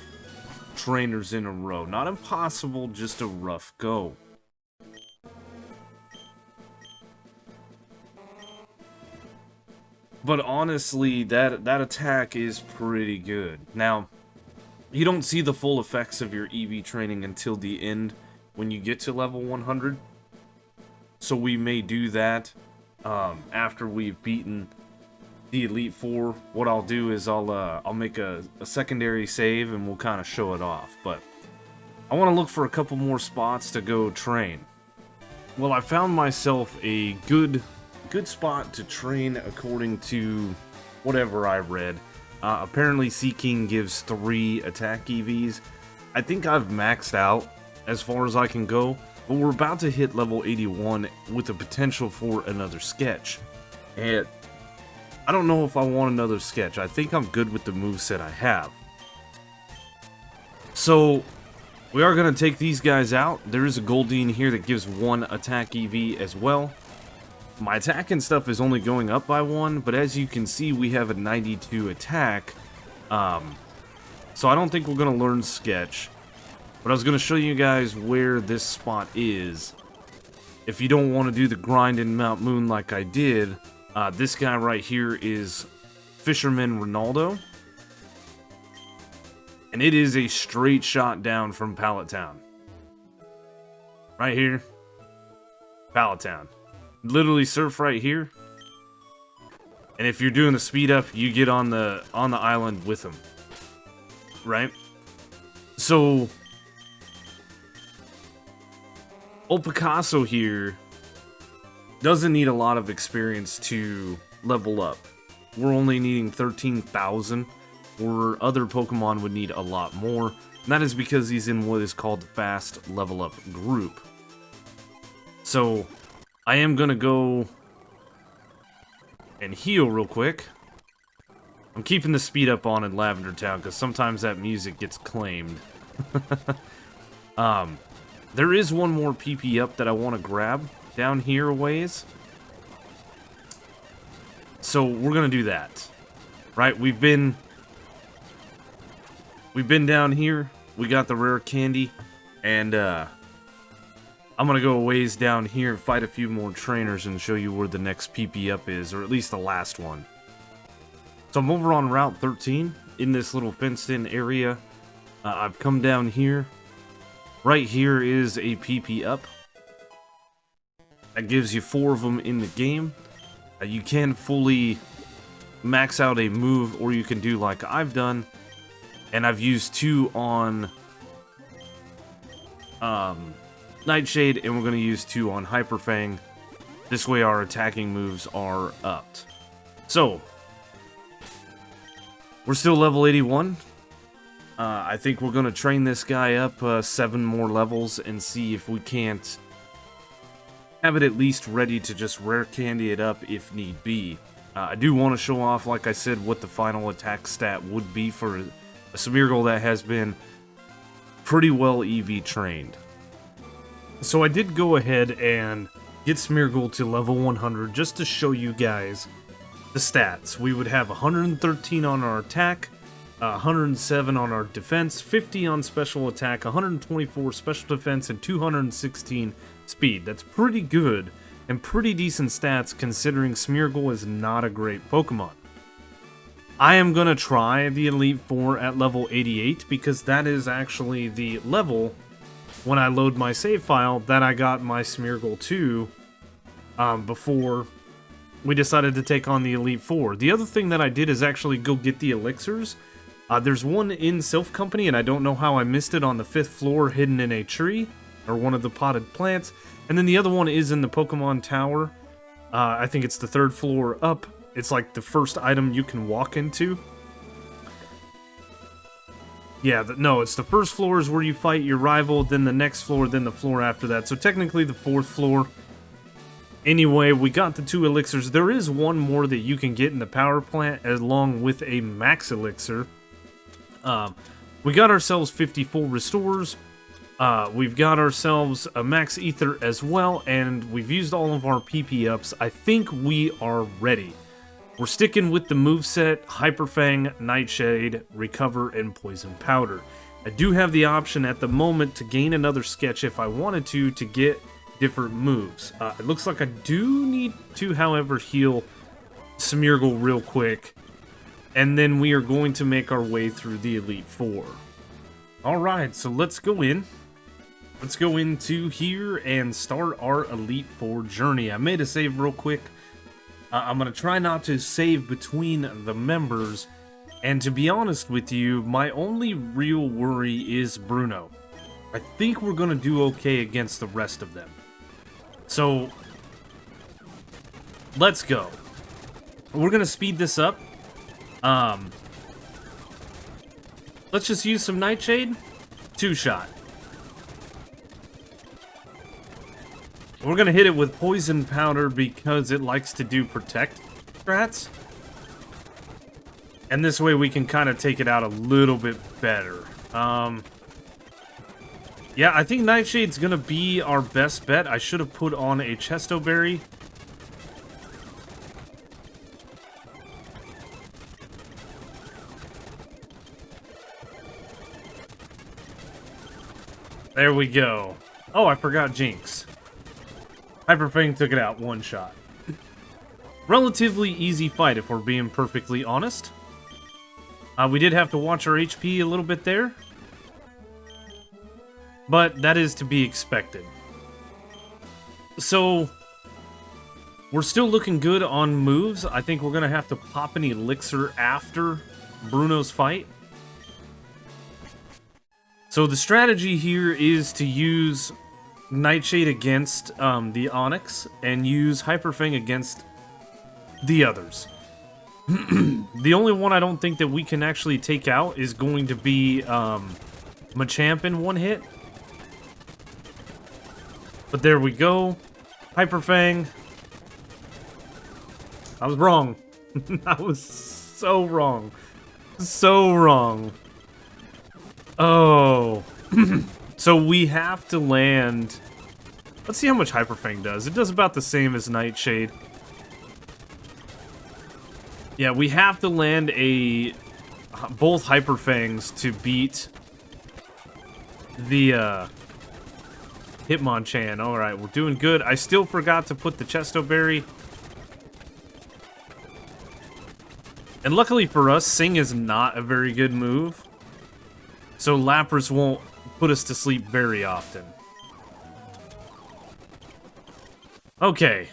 Speaker 1: trainers in a row. Not impossible, just a rough go. But honestly, that attack is pretty good. Now, you don't see the full effects of your EV training until the end when you get to level 100. So we may do that after we've beaten the Elite Four. What I'll do is I'll make a secondary save and we'll kind of show it off. But I want to look for a couple more spots to go train. Well, I found myself a good spot to train according to whatever I read. Apparently Sea King gives 3 attack EVs. I think I've maxed out as far as I can go, but we're about to hit level 81 with the potential for another sketch. And I don't know if I want another sketch. I think I'm good with the moveset I have. So we are going to take these guys out. There is a Goldeen here that gives 1 attack EV as well. My attack and stuff is only going up by 1, but as you can see, we have a 92 attack. So I don't think we're going to learn sketch. But I was going to show you guys where this spot is. If you don't want to do the grind in Mount Moon like I did, this guy right here is Fisherman Ronaldo. And it is a straight shot down from Pallet Town. Right here. Pallet Town. Literally surf right here. And if you're doing the speed up, you get on the island with him. Right? So old Picasso here doesn't need a lot of experience to level up. We're only needing 13,000, where other Pokemon would need a lot more. And that is because he's in what is called the fast level up group. So I am gonna go and heal real quick. I'm keeping the speed up on in Lavender Town because sometimes that music gets claimed. There is one more PP up that I want to grab down here a ways. So we're gonna do that. Right, we've been down here. We got the rare candy, and I'm gonna go a ways down here and fight a few more trainers and show you where the next PP up is, or at least the last one. So I'm over on Route 13 in this little fenced-in area. I've come down here. Right here is a PP up. That gives you 4 of them in the game. You can fully max out a move, or you can do like I've done. And I've used 2 on Nightshade, and we're going to use 2 on Hyper Fang. This way our attacking moves are upped. So, we're still level 81. I think we're going to train this guy up 7 more levels and see if we can't have it at least ready to just rare candy it up if need be. I do want to show off, like I said, what the final attack stat would be for a Smeargle that has been pretty well EV trained. So I did go ahead and get Smeargle to level 100 just to show you guys the stats. We would have 113 on our attack, 107 on our defense, 50 on special attack, 124 special defense, and 216 speed. That's pretty good and pretty decent stats considering Smeargle is not a great Pokemon. I am going to try the Elite Four at level 88 because that is actually the level when I load my save file that I got my Smeargle to before we decided to take on the Elite Four. The other thing that I did is actually go get the elixirs. There's one in Sylph Company, and I don't know how I missed it on the 5th floor hidden in a tree, or one of the potted plants. And then the other one is in the Pokemon Tower. I think it's the 3rd floor up. It's like the first item you can walk into. Yeah, no, it's the first floor is where you fight your rival, then the next floor, then the floor after that. So technically the 4th floor Anyway, we got the 2 elixirs. There is one more that you can get in the power plant along with a max elixir. We got ourselves 50 full restores. We've got ourselves a max ether as well, and we've used all of our PP ups. I think we are ready. We're sticking with the moveset, Hyper Fang, Nightshade, Recover, and Poison Powder. I do have the option at the moment to gain another sketch if I wanted to get different moves. It looks like I do need to, however, heal Smeargle real quick. And then we are going to make our way through the Elite Four. Alright, so let's go in. Let's go into here and start our Elite Four journey. I made a save real quick. I'm going to try not to save between the members. And to be honest with you, my only real worry is Bruno. I think we're going to do okay against the rest of them. So, let's go. We're going to speed this up. Let's just use some Nightshade. 2-shot. We're going to hit it with Poison Powder because it likes to do Protect strats. And this way we can kind of take it out a little bit better. Yeah, I think Nightshade's going to be our best bet. I should have put on a Chesto Berry. There we go. Oh, I forgot Jinx. Hyper Fang took it out 1 shot. Relatively easy fight if we're being perfectly honest. We did have to watch our HP a little bit there. But that is to be expected. So, we're still looking good on moves. I think we're going to have to pop an elixir after Bruno's fight. So the strategy here is to use Nightshade against the Onyx and use Hyper Fang against the others. The only one I don't think that we can actually take out is going to be Machamp in 1 hit. But there we go. Hyper Fang. I was wrong. I was so wrong. So wrong. Oh. So we have to land... Let's see how much Hyper Fang does. It does about the same as Nightshade. Yeah, we have to land both Hyper Fangs to beat the Hitmonchan. Alright, we're doing good. I still forgot to put the Chesto Berry. And luckily for us, Sing is not a very good move. So Lapras won't put us to sleep very often. Okay.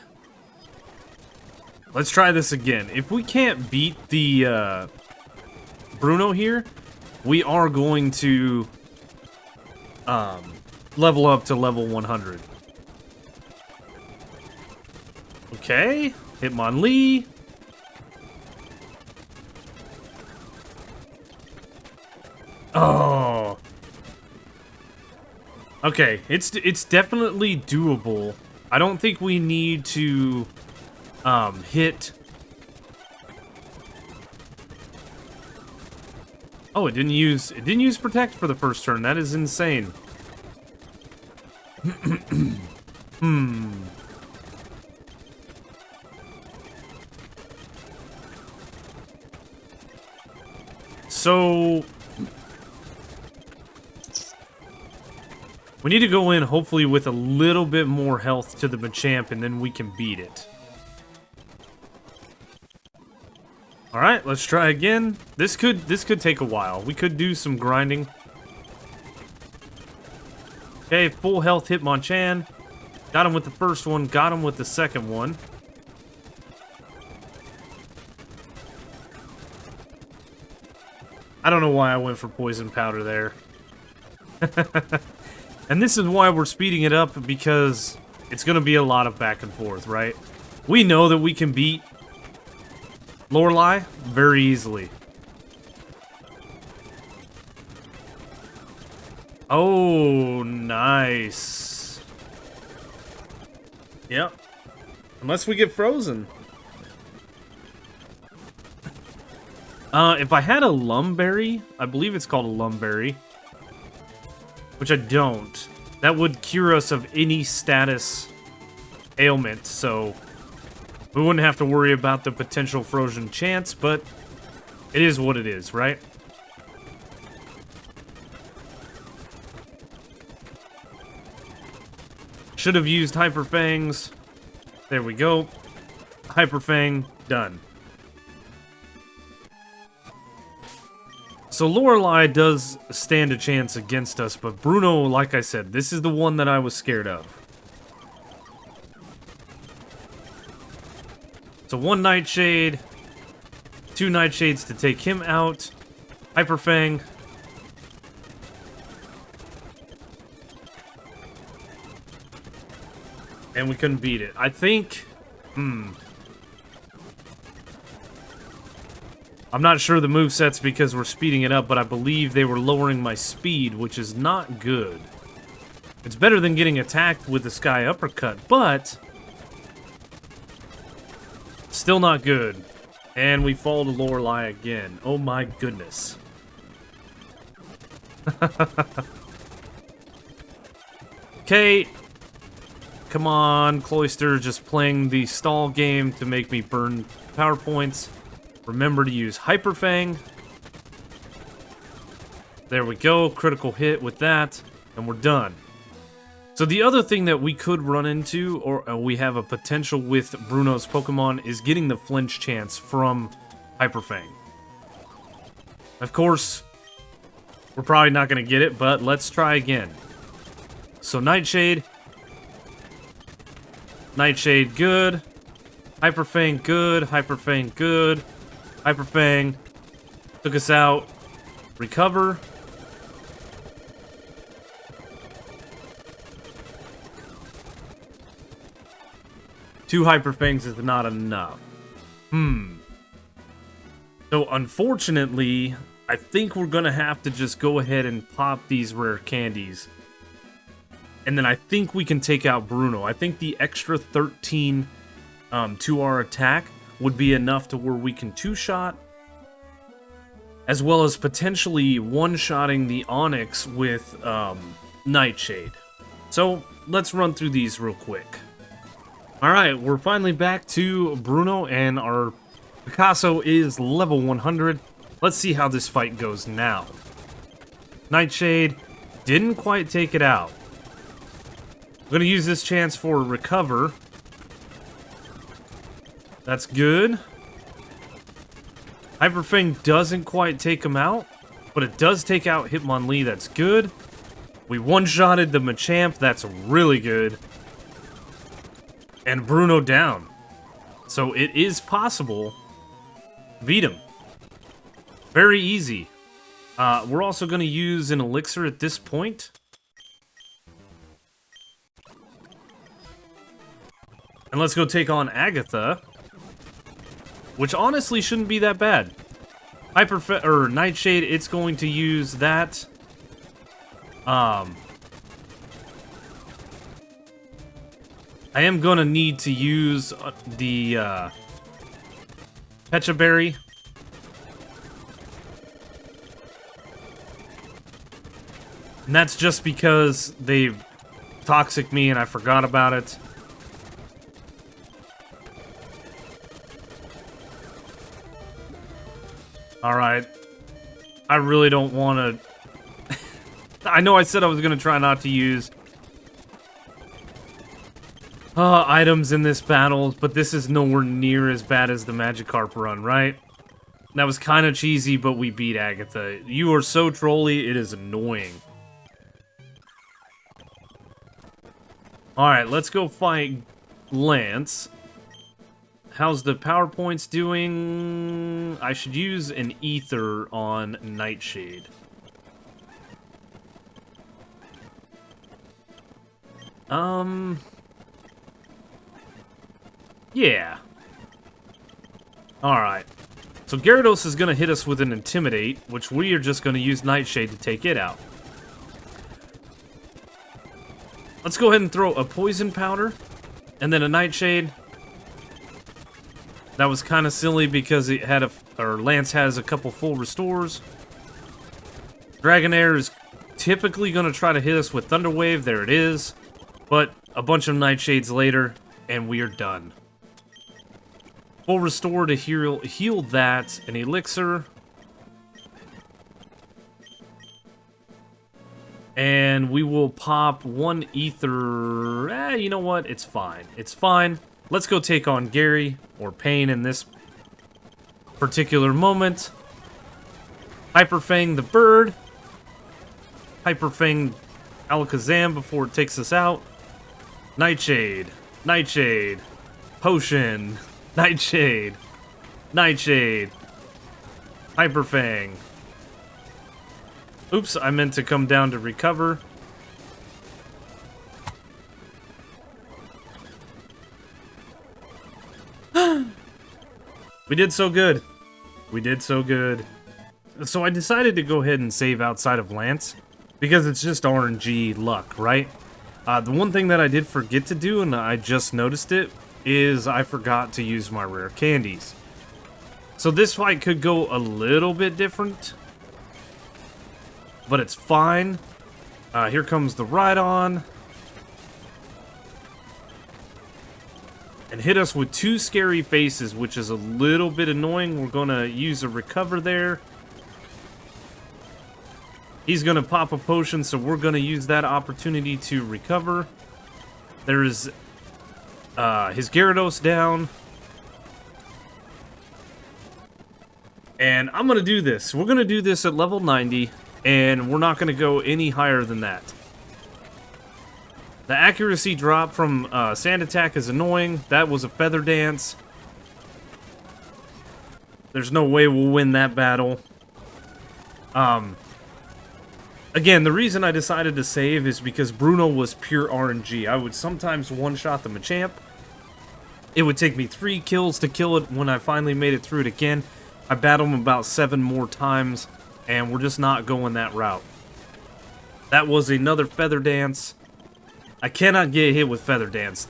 Speaker 1: Let's try this again. If we can't beat the Bruno here, we are going to level up to level 100. Okay. Hitmonlee. Oh. Okay, it's definitely doable. I don't think we need to hit. Oh, it didn't use Protect for the first turn. That is insane. So we need to go in, hopefully, with a little bit more health to the Machamp, and then we can beat it. Alright, let's try again. This could take a while. We could do some grinding. Okay, full health Hitmonchan. Got him with the first one, got him with the second one. I don't know why I went for Poison Powder there. And this is why we're speeding it up, because it's going to be a lot of back and forth, right? We know that we can beat Lorelei very easily. Oh, nice. Yep. Unless we get frozen. If I had a Lumberry, I believe it's called a Lumberry, which I don't, that would cure us of any status ailment, so we wouldn't have to worry about the potential frozen chance, but it is what it is, right? Should have used Hyper Fangs. There we go. Hyper Fang, done. So Lorelei does stand a chance against us, but Bruno, like I said, this is the one that I was scared of. So 1 Nightshade, 2 Nightshades to take him out. Hyper Fang. And we couldn't beat it. I think... I'm not sure the moveset's because we're speeding it up, but I believe they were lowering my speed, which is not good. It's better than getting attacked with the Sky Uppercut, but... still not good. And we fall to Lorelei again. Oh my goodness. Okay. Come on, Cloyster, just playing the stall game to make me burn power points. Remember to use Hyper Fang. There we go, critical hit with that, and we're done. So the other thing that we could run into, or we have a potential with Bruno's Pokemon, is getting the flinch chance from Hyper Fang. Of course, we're probably not going to get it, but let's try again. So Nightshade. Nightshade, good. Hyper Fang, good. Hyper Fang, good. Hyper Fang. Took us out. Recover. Two Hyper Fangs is not enough. So, unfortunately, I think we're gonna have to just go ahead and pop these rare candies. And then I think we can take out Bruno. I think the extra 13 to our attack would be enough to where we can two-shot, as well as potentially one-shotting the Onix with Nightshade. So, let's run through these real quick. Alright, we're finally back to Bruno, and our Picasso is level 100. Let's see how this fight goes now. Nightshade didn't quite take it out. I'm going to use this chance for recover. That's good. Hyper Fang doesn't quite take him out, but it does take out Hitmonlee. That's good. We one-shotted the Machamp. That's really good. And Bruno down. So it is possible to beat him. Very easy. We're also going to use an elixir at this point. And let's go take on Agatha, which honestly shouldn't be that bad. Nightshade, it's going to use that. I am going to need to use the Pecha Berry. And that's just because they toxic me and I forgot about it. Alright. I really don't want to... I know I said I was going to try not to use items in this battle, but this is nowhere near as bad as the Magikarp run, right? That was kind of cheesy, but we beat Agatha. You are so trolly, it is annoying. Alright, let's go fight Lance. How's the power points doing? I should use an ether on Nightshade. Yeah. Alright. So Gyarados is going to hit us with an Intimidate, which we are just going to use Nightshade to take it out. Let's go ahead and throw a Poison Powder, and then a Nightshade. That was kind of silly because it had Lance has a couple full restores. Dragonair is typically going to try to hit us with Thunder Wave. There it is. But a bunch of Nightshades later, and we are done. Full restore to heal that. An Elixir. And we will pop one Ether. You know what? It's fine. It's fine. Let's go take on Gary, or Pain in this particular moment. Hyper Fang the bird. Hyper Fang Alakazam before it takes us out. Nightshade. Nightshade. Potion. Nightshade. Nightshade. Hyper Fang. Oops, I meant to come down to recover. We did so good. We did so good. So I decided to go ahead and save outside of Lance, because it's just RNG luck, right? The one thing that I did forget to do, and I just noticed it, is I forgot to use my rare candies. So this fight could go a little bit different, but it's fine. Here comes the Rhydon. And hit us with two scary faces, which is a little bit annoying. We're going to use a recover there. He's going to pop a potion, so we're going to use that opportunity to recover. There's his Gyarados down. And I'm going to do this. We're going to do this at level 90, and we're not going to go any higher than that. The accuracy drop from Sand Attack is annoying. That was a Feather Dance. There's no way we'll win that battle. Again, the reason I decided to save is because Bruno was pure RNG. I would sometimes one-shot the Machamp. It would take me 3 kills to kill it when I finally made it through it again. I battled him about 7 more times, and we're just not going that route. That was another Feather Dance. I cannot get hit with Feather Dance.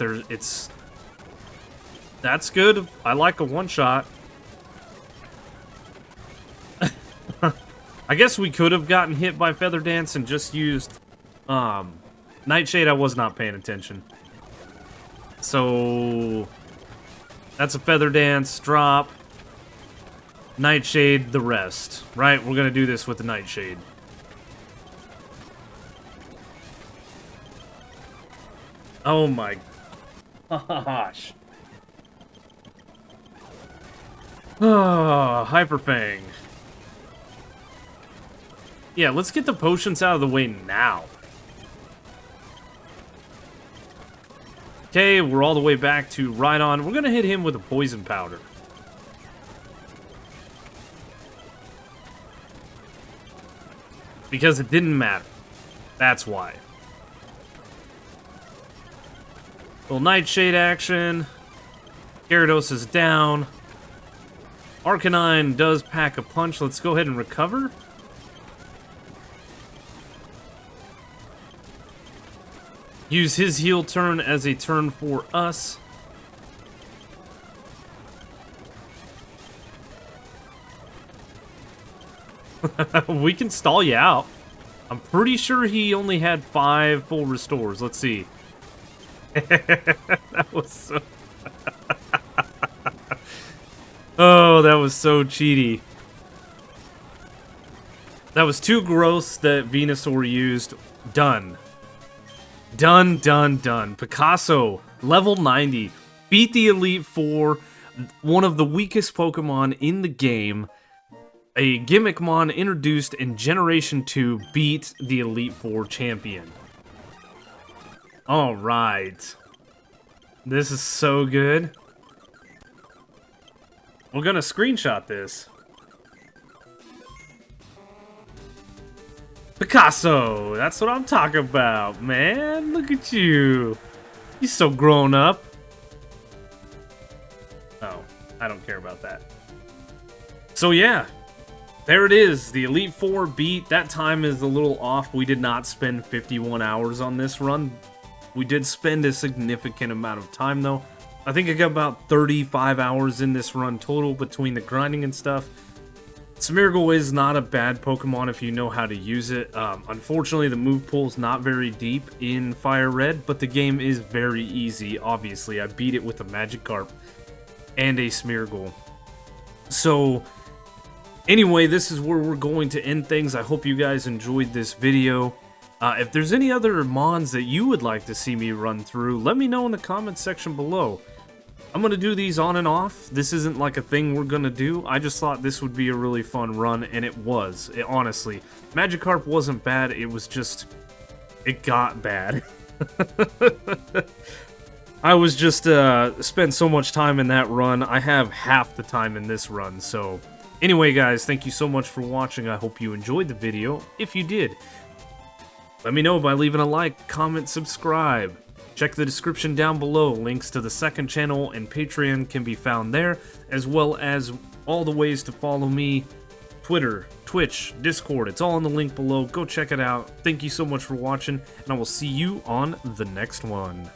Speaker 1: That's good. I like a one-shot. I guess we could have gotten hit by Feather Dance and just used Nightshade. I was not paying attention. So that's a Feather Dance drop. Nightshade the rest. Right? We're gonna do this with the Nightshade. Oh my gosh. Oh, Hyper Fang. Yeah, let's get the potions out of the way now. Okay, we're all the way back to Rhydon. We're gonna hit him with a Poison Powder. Because it didn't matter. That's why. Little Nightshade action. Gyarados is down. Arcanine does pack a punch. Let's go ahead and recover. Use his heal turn as a turn for us. We can stall you out. I'm pretty sure he only had 5 full restores. Let's see. That was so... Oh, that was so cheaty. That was too gross that Venusaur used. Done. Done, done, done. Picasso, level 90. Beat the Elite Four, one of the weakest Pokemon in the game. A Gimmickmon introduced in Generation 2 beat the Elite Four champion. Alright. This is so good. We're gonna screenshot this. Picasso! That's what I'm talking about, man. Look at you. You're so grown up. Oh, I don't care about that. So yeah. There it is. The Elite Four beat. That time is a little off. We did not spend 51 hours on this run. We did spend a significant amount of time, though. I think I got about 35 hours in this run total between the grinding and stuff. Smeargle is not a bad Pokemon if you know how to use it. Unfortunately, the move pool is not very deep in FireRed, but the game is very easy, obviously. I beat it with a Magikarp and a Smeargle. So, anyway, this is where we're going to end things. I hope you guys enjoyed this video. If there's any other mons that you would like to see me run through, let me know in the comments section below. I'm going to do these on and off. This isn't like a thing we're going to do. I just thought this would be a really fun run, and it was. Honestly. Magikarp wasn't bad. It was just... it got bad. I was just spent so much time in that run. I have half the time in this run. So anyway, guys, thank you so much for watching. I hope you enjoyed the video. If you did, let me know by leaving a like, comment, subscribe. Check the description down below. Links to the second channel and Patreon can be found there, as well as all the ways to follow me, Twitter, Twitch, Discord. It's all in the link below. Go check it out. Thank you so much for watching, and I will see you on the next one.